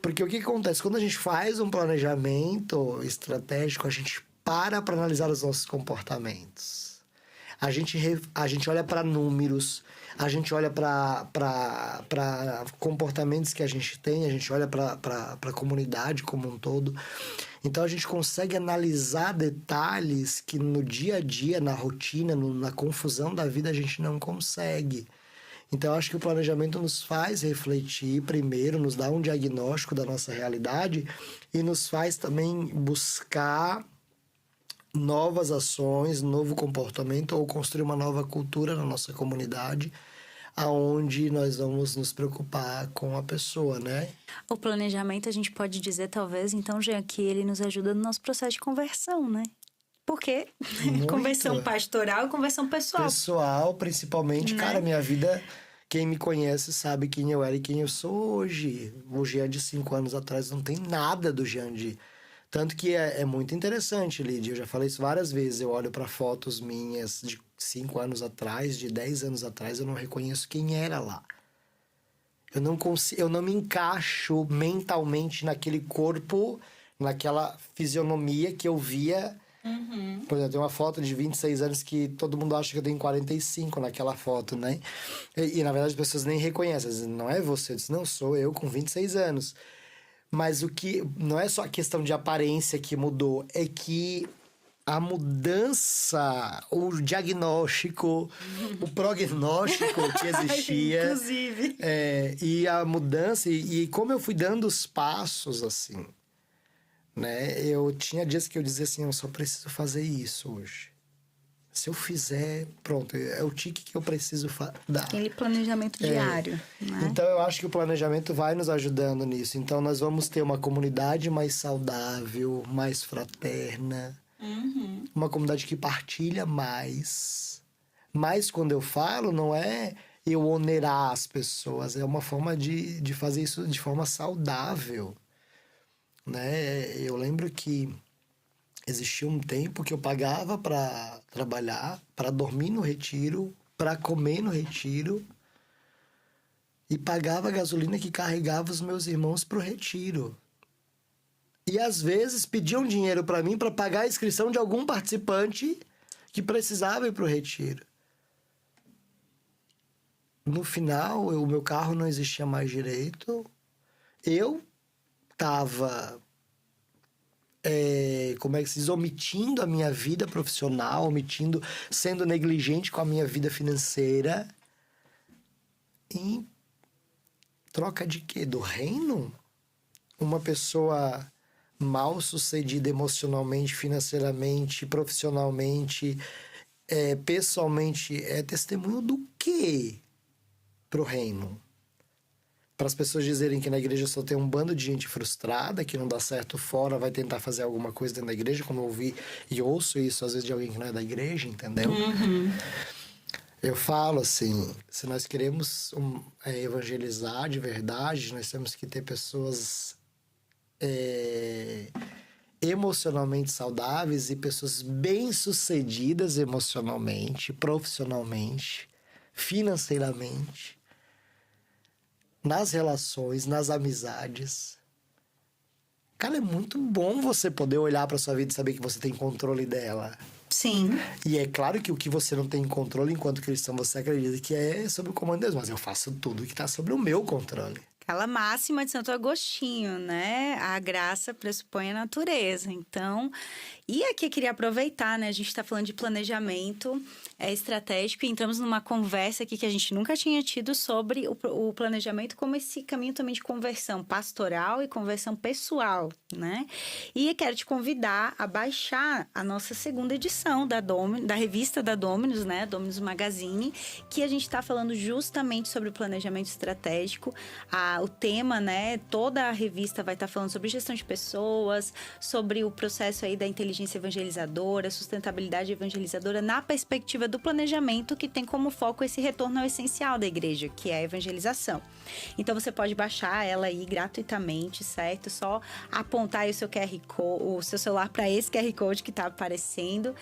Speaker 2: Porque o que acontece? Quando a gente faz um planejamento estratégico, a gente para analisar os nossos comportamentos. A gente olha para números, a gente olha para comportamentos que a gente tem, a gente olha para a comunidade como um todo. Então, a gente consegue analisar detalhes que no dia a dia, na rotina, na confusão da vida, a gente não consegue. Então, eu acho que o planejamento nos faz refletir primeiro, nos dá um diagnóstico da nossa realidade e nos faz também buscar novas ações, novo comportamento ou construir uma nova cultura na nossa comunidade, aonde nós vamos nos preocupar com a pessoa, né?
Speaker 1: O planejamento, a gente pode dizer, talvez, então, Jean, que ele nos ajuda no nosso processo de conversão, né? Porque conversão pastoral e conversão pessoal.
Speaker 2: Pessoal, principalmente. Né? Cara, minha vida, quem me conhece sabe quem eu era e quem eu sou hoje. O Jean de 5 anos atrás não tem nada do Jean de... Tanto que é muito interessante, Lídia. Eu já falei isso várias vezes. Eu olho para fotos minhas de 5 anos atrás, de 10 anos atrás, eu não reconheço quem era lá. Eu não me encaixo mentalmente naquele corpo, naquela fisionomia que eu via. Uhum. Por exemplo, tem uma foto de 26 anos que todo mundo acha que eu tenho 45 naquela foto, né? E na verdade as pessoas nem reconhecem. Dizem, não é você. Eu disse, não, sou eu com 26 anos. Mas o que não é só a questão de aparência que mudou, é que a mudança, o diagnóstico, o prognóstico que existia.
Speaker 1: Inclusive.
Speaker 2: E a mudança, e como eu fui dando os passos, assim, né? Eu tinha dias que eu dizia assim, eu só preciso fazer isso hoje. Se eu fizer, pronto, é o tique que eu preciso dar.
Speaker 1: Aquele planejamento diário. Né?
Speaker 2: Então, eu acho que o planejamento vai nos ajudando nisso. Então, nós vamos ter uma comunidade mais saudável, mais fraterna. Uhum. Uma comunidade que partilha mais. Mas, quando eu falo, não é eu onerar as pessoas. É uma forma de fazer isso de forma saudável. Né? Eu lembro que existia um tempo que eu pagava para trabalhar, para dormir no retiro, para comer no retiro e pagava a gasolina que carregava os meus irmãos para o retiro. E às vezes pediam dinheiro para mim para pagar a inscrição de algum participante que precisava ir para o retiro. No final, o meu carro não existia mais direito. Eu estava... como é que se diz? Omitindo a minha vida profissional, sendo negligente com a minha vida financeira. Em troca de quê? Do reino? Uma pessoa mal sucedida emocionalmente, financeiramente, profissionalmente, pessoalmente, é testemunho do quê pro reino? Para as pessoas dizerem que na igreja só tem um bando de gente frustrada, que não dá certo fora, vai tentar fazer alguma coisa dentro da igreja, como eu ouvi e ouço isso às vezes de alguém que não é da igreja, entendeu? Uhum. Eu falo assim, se nós queremos evangelizar de verdade, nós temos que ter pessoas emocionalmente saudáveis e pessoas bem-sucedidas emocionalmente, profissionalmente, financeiramente, nas relações, nas amizades. Cara, é muito bom você poder olhar para sua vida e saber que você tem controle dela.
Speaker 1: Sim.
Speaker 2: E é claro que o que você não tem controle enquanto cristão, você acredita que é sob o comando de Deus. Mas eu faço tudo que está sobre o meu controle.
Speaker 1: Aquela máxima de Santo Agostinho, né? A graça pressupõe a natureza. Então, e aqui eu queria aproveitar, né? A gente está falando de planejamento estratégico e entramos numa conversa aqui que a gente nunca tinha tido sobre o planejamento como esse caminho também de conversão pastoral e conversão pessoal, né? E eu quero te convidar a baixar a nossa segunda edição da revista da Dominus, né? Dominus Magazine, que a gente está falando justamente sobre o planejamento estratégico. O tema, né? Toda a revista vai estar falando sobre gestão de pessoas, sobre o processo aí da inteligência evangelizadora, sustentabilidade evangelizadora na perspectiva do planejamento, que tem como foco esse retorno ao essencial da igreja, que é a evangelização. Então, você pode baixar ela aí gratuitamente, certo? Só apontar aí o seu QR Code, o seu celular para esse QR Code que está aparecendo.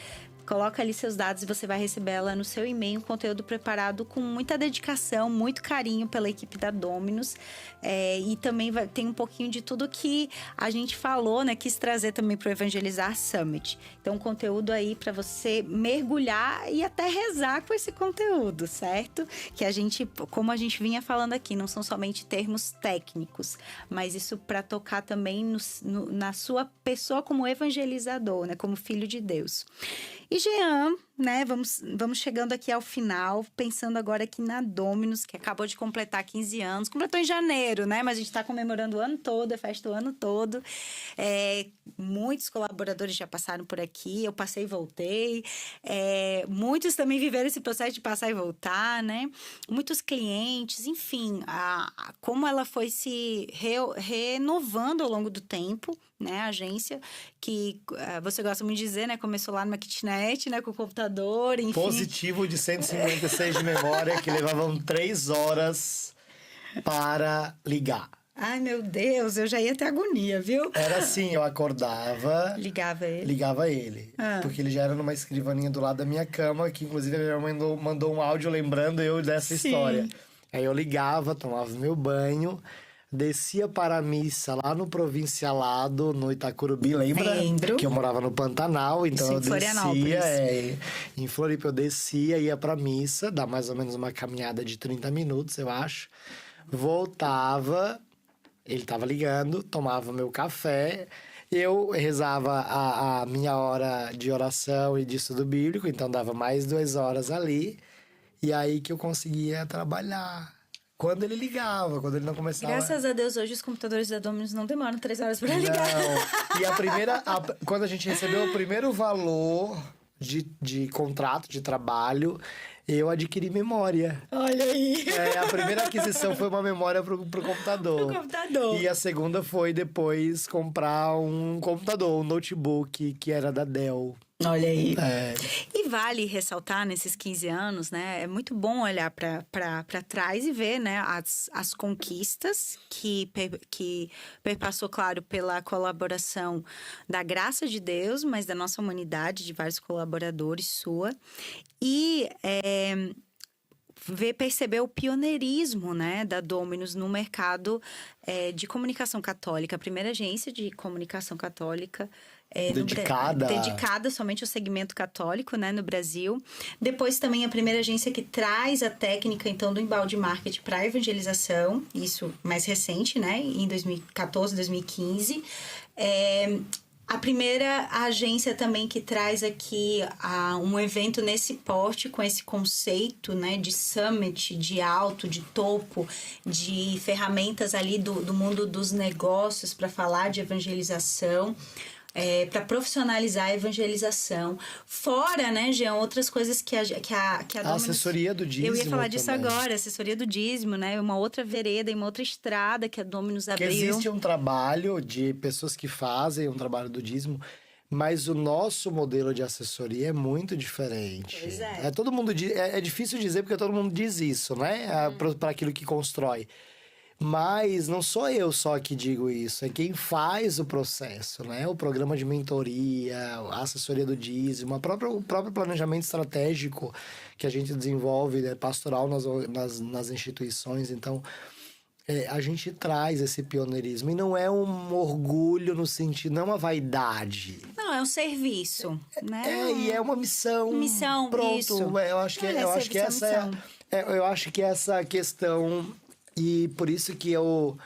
Speaker 1: Coloca ali seus dados e você vai receber ela no seu e-mail, um conteúdo preparado com muita dedicação, muito carinho pela equipe da Dominus. E também tem um pouquinho de tudo que a gente falou, né? Quis trazer também para o Evangelizar Summit. Então, um conteúdo aí para você mergulhar e até rezar com esse conteúdo, certo? Que a gente, como a gente vinha falando aqui, não são somente termos técnicos, mas isso para tocar também na sua pessoa como evangelizador, né? Como filho de Deus. E Jean, né, vamos chegando aqui ao final, pensando agora aqui na Dominus, que acabou de completar 15 anos. Completou em janeiro, né? Mas a gente está comemorando o ano todo, é festa o ano todo. Muitos colaboradores já passaram por aqui, eu passei e voltei. Muitos também viveram esse processo de passar e voltar, né? Muitos clientes, enfim, como ela foi se renovando ao longo do tempo, né? A agência que você gosta muito de dizer, né? Começou lá numa kitnet, né? Com o computador, enfim.
Speaker 2: Positivo de 156 de memória, que levavam 3 horas para ligar.
Speaker 1: Ai, meu Deus, eu já ia ter agonia, viu?
Speaker 2: Era assim, eu acordava...
Speaker 1: Ligava ele.
Speaker 2: Porque ele já era numa escrivaninha do lado da minha cama, que inclusive a minha mãe mandou um áudio lembrando eu dessa história. Aí eu ligava, tomava meu banho... Descia para a missa lá no Provincialado, no Itacurubi, lembra?
Speaker 1: Lembro.
Speaker 2: Que eu morava no Pantanal, então
Speaker 1: isso,
Speaker 2: eu descia. Em Floripa eu descia, ia pra missa, dá mais ou menos uma caminhada de 30 minutos, eu acho. Voltava, ele tava ligando, tomava meu café, eu rezava a minha hora de oração e de estudo bíblico, então dava mais 2 horas ali, e aí que eu conseguia trabalhar. Quando ele ligava, quando ele não começava...
Speaker 1: Graças a Deus, hoje os computadores da Dominus não demoram 3 horas para ligar.
Speaker 2: Não. E quando a gente recebeu o primeiro valor de contrato, de trabalho, eu adquiri memória.
Speaker 1: Olha aí.
Speaker 2: A primeira aquisição foi uma memória pro computador.
Speaker 1: Pro computador.
Speaker 2: E a segunda foi depois comprar um computador, um notebook, que era da Dell.
Speaker 1: Olha aí. E vale ressaltar nesses 15 anos, né? É muito bom olhar para trás e ver, né, as conquistas que perpassou, claro, pela colaboração da graça de Deus, mas da nossa humanidade, de vários colaboradores sua. E perceber o pioneirismo, né, da Dominus no mercado de comunicação católica. A primeira agência de comunicação católica dedicada somente ao segmento católico, né, no Brasil. Depois também a primeira agência que traz a técnica, então, do embalde marketing para a evangelização. Isso mais recente, né, em 2014, 2015. A primeira agência também que traz aqui um evento nesse porte, com esse conceito, né, de summit, de alto, de topo, de ferramentas ali do mundo dos negócios para falar de evangelização. Para profissionalizar a evangelização. Fora, né, Jean, outras coisas que a Dominus...
Speaker 2: A assessoria do dízimo.
Speaker 1: Eu ia falar disso
Speaker 2: também.
Speaker 1: agora, assessoria do dízimo, né? Uma outra vereda e uma outra estrada que a Dominus abriu.
Speaker 2: Que existe um trabalho de pessoas que fazem um trabalho do dízimo, mas o nosso modelo de assessoria é muito diferente.
Speaker 1: Pois é.
Speaker 2: Todo mundo é difícil dizer porque todo mundo diz isso, né? Para aquilo que constrói. Mas não sou eu só que digo isso, é quem faz o processo, né? O programa de mentoria, a assessoria do dízimo, o próprio planejamento estratégico que a gente desenvolve, né? Pastoral nas instituições. Então, a gente traz esse pioneirismo. E não é um orgulho no sentido, não é uma vaidade.
Speaker 1: Não, é um serviço, né?
Speaker 2: E é uma missão.
Speaker 1: Missão,
Speaker 2: pronto.
Speaker 1: isso.
Speaker 2: Eu acho que essa questão... E por isso que eu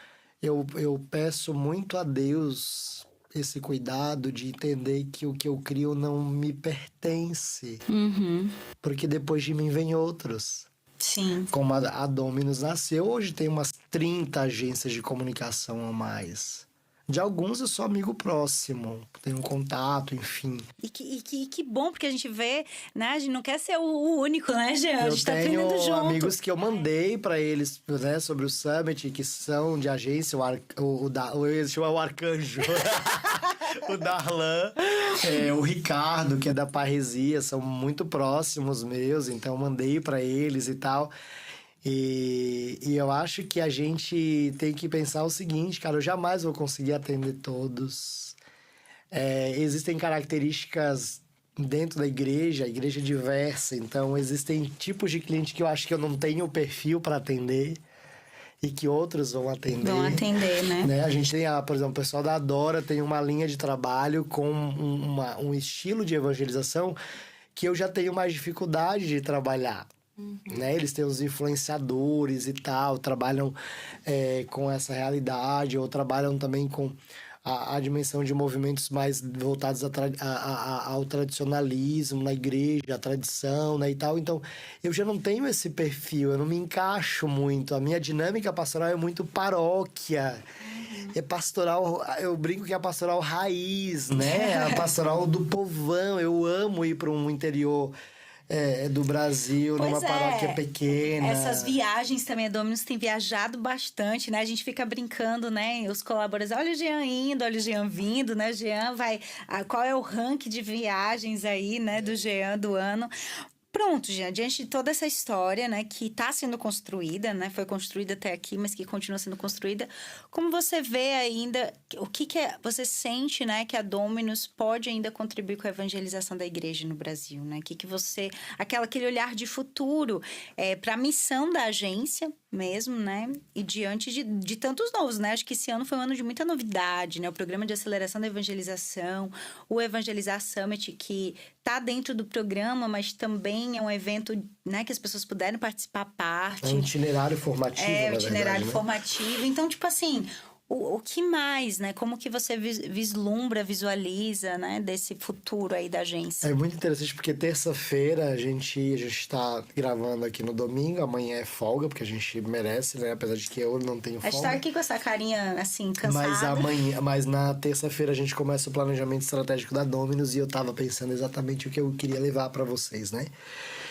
Speaker 2: peço muito a Deus esse cuidado de entender que o que eu crio não me pertence.
Speaker 1: Uhum.
Speaker 2: Porque depois de mim vem outros.
Speaker 1: Sim.
Speaker 2: Como a Dominus nasceu, hoje tem umas 30 agências de comunicação a mais. De alguns eu sou amigo próximo, tenho um contato, enfim.
Speaker 1: E que bom, porque a gente vê, né? A gente não quer ser o único, né, Jean? A gente tá aprendendo junto.
Speaker 2: Eu tenho amigos que eu mandei pra eles, né, sobre o Summit, que são de agência, eu ia chamar o Arcanjo. O Darlan, o Ricardo, que é da Parresia, são muito próximos meus, então eu mandei pra eles e tal. E eu acho que a gente tem que pensar o seguinte, cara, eu jamais vou conseguir atender todos. Existem características dentro da igreja, a igreja é diversa, então existem tipos de cliente que eu acho que eu não tenho o perfil para atender e que outros vão atender.
Speaker 1: Vão atender, né?
Speaker 2: A gente tem, por exemplo, o pessoal da Adora tem uma linha de trabalho com um estilo de evangelização que eu já tenho mais dificuldade de trabalhar. Né? Eles têm os influenciadores e tal, trabalham com essa realidade, ou trabalham também com a dimensão de movimentos mais voltados ao tradicionalismo na igreja, a tradição, né, e tal. Então, eu já não tenho esse perfil, eu não me encaixo muito. A minha dinâmica pastoral é muito paróquia. É pastoral, eu brinco que é a pastoral raiz, né? A pastoral do povão. Eu amo ir para um interior do Brasil, numa paróquia pequena.
Speaker 1: Essas viagens também, a Dominus tem viajado bastante, né? A gente fica brincando, né? Os colaboradores, olha o Jean indo, olha o Jean vindo, né? O Jean vai... Qual é o ranking de viagens aí, né? Do Jean do ano. Pronto, Jean, diante de toda essa história, né, que está sendo construída, né, foi construída até aqui, mas que continua sendo construída, como você vê ainda, o que você sente, né, que a Dominus pode ainda contribuir com a evangelização da igreja no Brasil, né? Que você, aquele olhar de futuro para a missão da agência mesmo, né, e diante de tantos novos, né? Acho que esse ano foi um ano de muita novidade, né? O programa de aceleração da evangelização, o Evangelizar Summit, que está dentro do programa, mas também é um evento, né, que as pessoas puderam participar parte.
Speaker 2: É um itinerário formativo,
Speaker 1: um itinerário
Speaker 2: verdade,
Speaker 1: formativo. Né? Então, tipo assim, o que mais, né? Como que você vislumbra, visualiza, né, desse futuro aí da agência?
Speaker 2: É muito interessante porque terça-feira a gente está gravando aqui no domingo, amanhã é folga, porque a gente merece, né? Apesar de que eu não tenho folga.
Speaker 1: A gente tá aqui com essa carinha, assim, cansada.
Speaker 2: Mas na terça-feira a gente começa o planejamento estratégico da Dominus e eu tava pensando exatamente o que eu queria levar para vocês, né?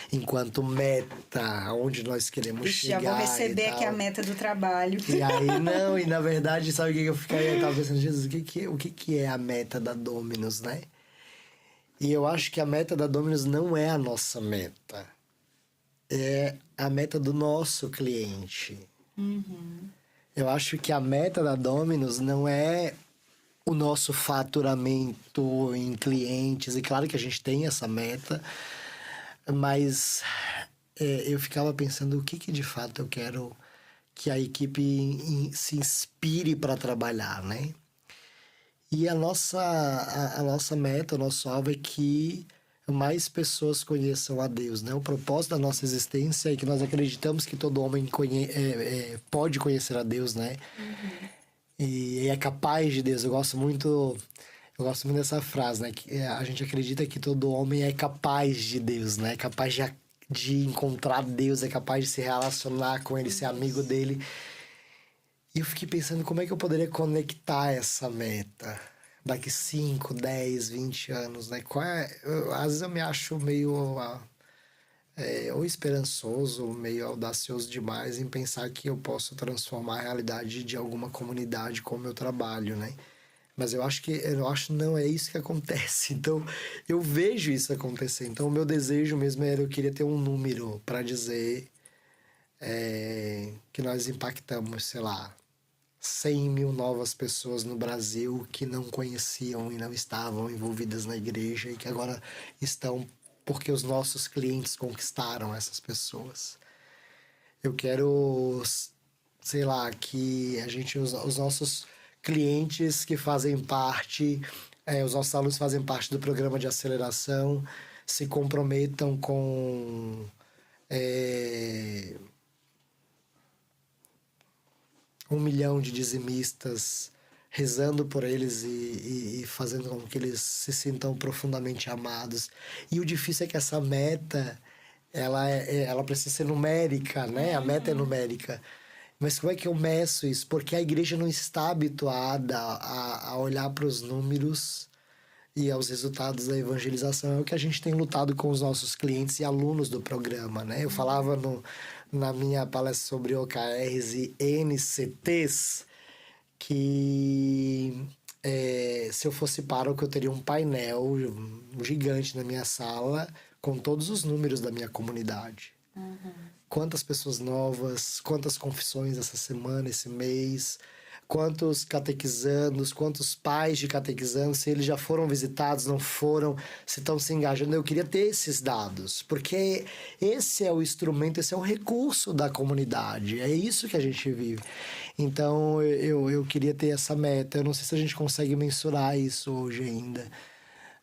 Speaker 2: Enquanto meta, aonde nós queremos chegar.
Speaker 1: Já vou receber aqui a meta do trabalho.
Speaker 2: E aí, não, e na verdade, sabe o que eu ficaria? Eu tava pensando, Jesus, o que é a meta da Dominus, né? E eu acho que a meta da Dominus não é a nossa meta. É a meta do nosso cliente.
Speaker 1: Uhum.
Speaker 2: Eu acho que a meta da Dominus não é o nosso faturamento em clientes. E claro que a gente tem essa meta, mas eu ficava pensando o que de fato eu quero que a equipe se inspire para trabalhar, né? E a nossa meta, o nosso alvo é que mais pessoas conheçam a Deus, né? O propósito da nossa existência é que nós acreditamos que todo homem pode conhecer a Deus, né?
Speaker 1: Uhum.
Speaker 2: E é capaz de Deus. Eu gosto muito dessa frase, né? Que a gente acredita que todo homem é capaz de Deus, né? É capaz de encontrar Deus, é capaz de se relacionar com Ele, ser amigo dele. E eu fiquei pensando como é que eu poderia conectar essa meta daqui 5, 10, 20 anos, né? Às vezes eu me acho meio ou esperançoso, ou meio audacioso demais em pensar que eu posso transformar a realidade de alguma comunidade com o meu trabalho, né? Mas eu acho não é isso que acontece. Então, eu vejo isso acontecer. Então, o meu desejo mesmo eu queria ter um número para dizer que nós impactamos, sei lá, 100 mil novas pessoas no Brasil que não conheciam e não estavam envolvidas na igreja e que agora estão porque os nossos clientes conquistaram essas pessoas. Eu quero, sei lá, que a gente, os nossos clientes que fazem parte, os nossos alunos fazem parte do programa de aceleração, se comprometam com 1 milhão de dizimistas, rezando por eles e fazendo com que eles se sintam profundamente amados. E o difícil é que essa meta, ela precisa ser numérica, né? A meta é numérica. Mas como é que eu meço isso? Porque a igreja não está habituada a olhar para os números e aos resultados da evangelização. É o que a gente tem lutado com os nossos clientes e alunos do programa, né? Eu falava na minha palestra sobre OKRs e NCTs que se eu fosse pároco eu teria um painel gigante na minha sala com todos os números da minha comunidade. Quantas pessoas novas, quantas confissões essa semana, esse mês, quantos catequizandos, quantos pais de catequizandos, se eles já foram visitados, não foram, se estão se engajando. Eu queria ter esses dados, porque esse é o instrumento, esse é o recurso da comunidade. É isso que a gente vive. Então, eu queria ter essa meta. Eu não sei se a gente consegue mensurar isso hoje ainda.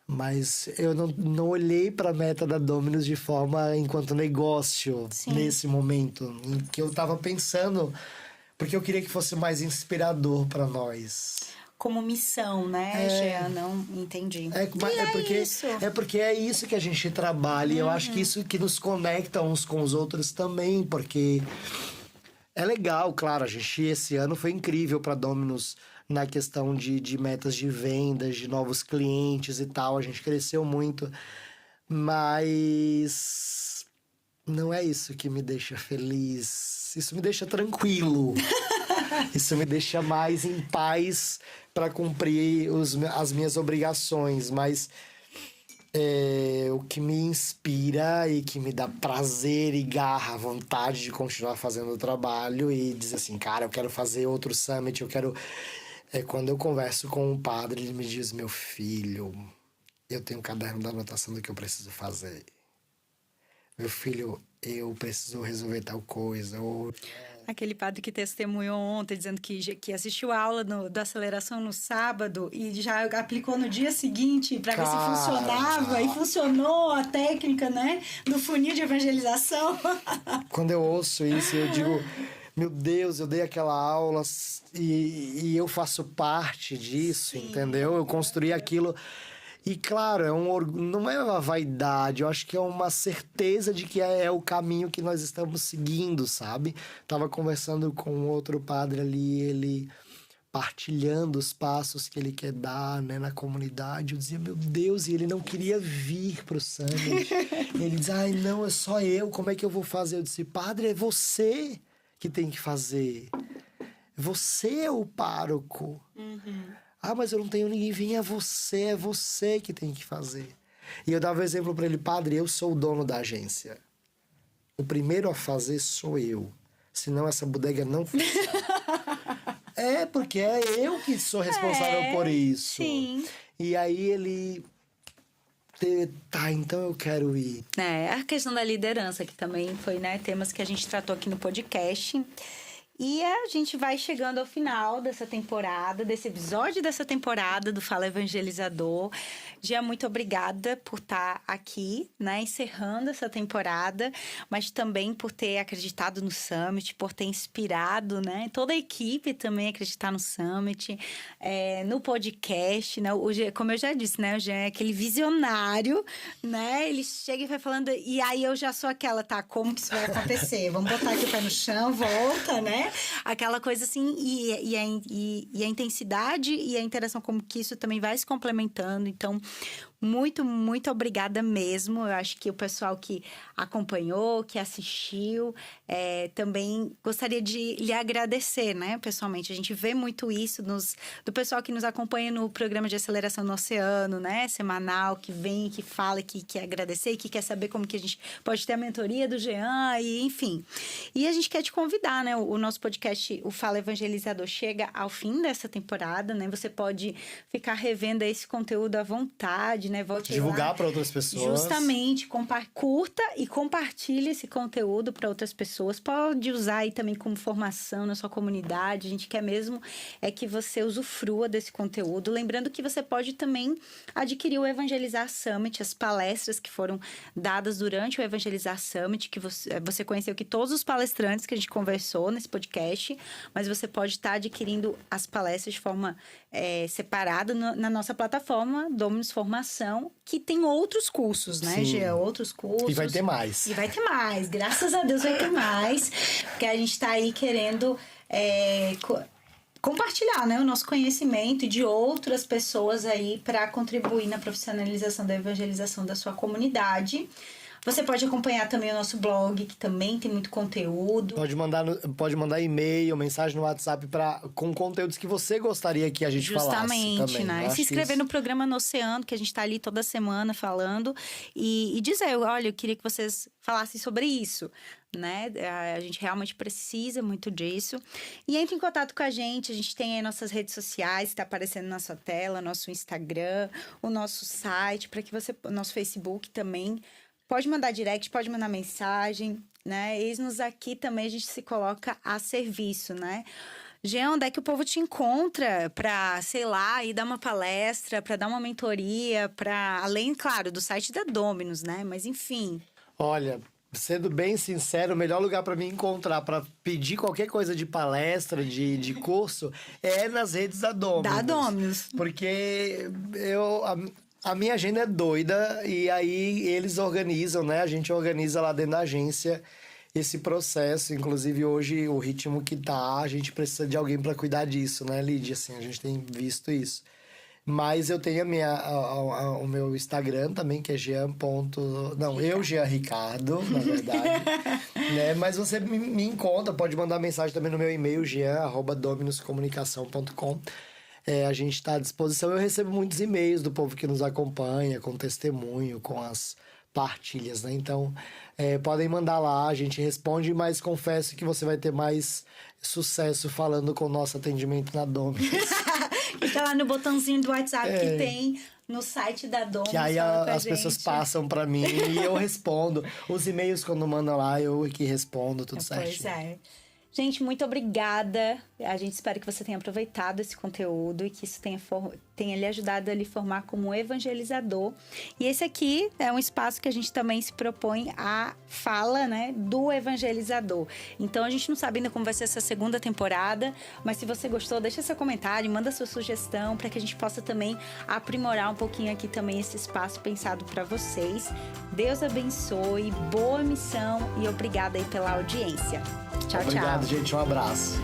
Speaker 2: Mas eu não olhei para a meta da Dominus de forma enquanto negócio. Sim. Nesse momento em que eu estava pensando, porque eu queria que fosse mais inspirador para nós.
Speaker 1: Como missão, né, Jean? Não entendi.
Speaker 2: Porque é isso que a gente trabalha. E eu acho que isso que nos conecta uns com os outros também, porque é legal, claro, esse ano foi incrível para Dominus na questão de metas de vendas, de novos clientes e tal. A gente cresceu muito, mas não é isso que me deixa feliz. Isso me deixa tranquilo. Isso me deixa mais em paz para cumprir as minhas obrigações. Mas o que me inspira e que me dá prazer e garra, vontade de continuar fazendo o trabalho e dizer assim, cara, eu quero fazer outro summit, eu quero... quando eu converso com um padre, ele me diz, meu filho, eu tenho um caderno da anotação do que eu preciso fazer. Meu filho, eu preciso resolver tal coisa.
Speaker 1: Aquele padre que testemunhou ontem, dizendo que assistiu a aula da aceleração no sábado e já aplicou no dia seguinte para ver se funcionava. E funcionou a técnica, né? Do funil de evangelização.
Speaker 2: Quando eu ouço isso, eu digo... Meu Deus, eu dei aquela aula e eu faço parte disso, sim, entendeu? Eu construí aquilo. E, claro, não é uma vaidade, eu acho que é uma certeza de que é o caminho que nós estamos seguindo, sabe? Tava conversando com outro padre ali, ele partilhando os passos que ele quer dar, né, na comunidade. Eu dizia, meu Deus, e ele não queria vir pro Summit. Ele diz, ai, não, é só eu, como é que eu vou fazer? Eu disse, padre, é você que tem que fazer. Você é o pároco. Ah, mas eu não tenho ninguém. Vem, é você que tem que fazer. E eu dava exemplo para ele, padre, eu sou o dono da agência. O primeiro a fazer sou eu. Senão essa bodega não funciona. Porque é eu que sou responsável por isso.
Speaker 1: Sim.
Speaker 2: E aí ele... Tá, então eu quero ir.
Speaker 1: A questão da liderança, que também foi, né, temas que a gente tratou aqui no podcast. E a gente vai chegando ao final dessa temporada, desse episódio dessa temporada do Fala Evangelizador. Gia, muito obrigada por estar aqui, né, encerrando essa temporada, mas também por ter acreditado no Summit, por ter inspirado, né, toda a equipe também a acreditar no Summit, no podcast, né, como eu já disse, né, o Jean é aquele visionário, né, ele chega e vai falando, e aí eu já sou aquela, tá, como que isso vai acontecer? Vamos botar aqui o pé no chão, volta, né? Aquela coisa assim, e a intensidade e a interação, como que isso também vai se complementando. Então, muito, muito obrigada mesmo. Eu acho que o pessoal que acompanhou, que assistiu, também gostaria de lhe agradecer, né, pessoalmente. A gente vê muito isso do pessoal que nos acompanha no programa de aceleração no Oceano, né, semanal, que vem, que fala, que quer agradecer, que quer saber como que a gente pode ter a mentoria do Jean, e enfim. E a gente quer te convidar, né, o nosso podcast, o Fala Evangelizador, chega ao fim dessa temporada, né, você pode ficar revendo esse conteúdo à vontade, né, volte
Speaker 2: divulgar para outras pessoas.
Speaker 1: Justamente, curta e compartilhe esse conteúdo para outras pessoas. Pode usar aí também como formação na sua comunidade. A gente quer mesmo que você usufrua desse conteúdo. Lembrando que você pode também adquirir o Evangelizar Summit, as palestras que foram dadas durante o Evangelizar Summit, que você conheceu que todos os palestrantes que a gente conversou nesse podcast, mas você pode estar adquirindo as palestras de forma separada na nossa plataforma Dominus Formação, que tem outros cursos, né, Gia? Outros cursos.
Speaker 2: E vai ter mais.
Speaker 1: Graças a Deus vai ter mais. Porque a gente está aí querendo compartilhar, né, o nosso conhecimento de outras pessoas aí para contribuir na profissionalização da evangelização da sua comunidade. Você pode acompanhar também o nosso blog, que também tem muito conteúdo.
Speaker 2: Pode mandar e-mail, mensagem no WhatsApp com conteúdos que você gostaria que a gente falasse também.
Speaker 1: Justamente, né? Se inscrever no programa No Oceano, que a gente tá ali toda semana falando. E dizer, olha, eu queria que vocês falassem sobre isso, né? A gente realmente precisa muito disso. E entre em contato com a gente tem aí nossas redes sociais, que tá aparecendo na sua tela, nosso Instagram, o nosso site, para que você, nosso Facebook também. Pode mandar direct, pode mandar mensagem, né? Eis-nos aqui também, a gente se coloca a serviço, né? Jean, onde é que o povo te encontra para, sei lá, ir dar uma palestra, para dar uma mentoria, para além, claro, do site da Dominus, né? Mas enfim.
Speaker 2: Olha, sendo bem sincero, o melhor lugar para me encontrar, para pedir qualquer coisa de palestra, de curso, é nas redes da Dominus.
Speaker 1: Da Dominus.
Speaker 2: Porque a minha agenda é doida e aí eles organizam, né? A gente organiza lá dentro da agência esse processo. Inclusive, hoje, o ritmo que tá, a gente precisa de alguém para cuidar disso, né, Lídia? Assim, a gente tem visto isso. Mas eu tenho o meu Instagram também, que é Jean. Não, eu, Jean Ricardo, na verdade. Né? Mas você me encontra, pode mandar mensagem também no meu e-mail, jean@dominuscomunicação.com. A gente está à disposição. Eu recebo muitos e-mails do povo que nos acompanha, com testemunho, com as partilhas, né? Então, podem mandar lá, a gente responde, mas confesso que você vai ter mais sucesso falando com o nosso atendimento na Dominus.
Speaker 1: Fica lá no botãozinho do WhatsApp que tem no site da Dominus.
Speaker 2: Que aí as pessoas passam para mim e eu respondo. Os e-mails, quando mandam lá, eu que respondo, tudo certo.
Speaker 1: Pois é. Gente, muito obrigada. A gente espera que você tenha aproveitado esse conteúdo e que isso tenha lhe ajudado a lhe formar como evangelizador. E esse aqui é um espaço que a gente também se propõe a fala, né, do evangelizador. Então, a gente não sabe ainda como vai ser essa segunda temporada, mas se você gostou, deixa seu comentário, manda sua sugestão para que a gente possa também aprimorar um pouquinho aqui também esse espaço pensado para vocês. Deus abençoe, boa missão e obrigada aí pela audiência. Tchau,
Speaker 2: Obrigado,
Speaker 1: tchau.
Speaker 2: gente. Um abraço.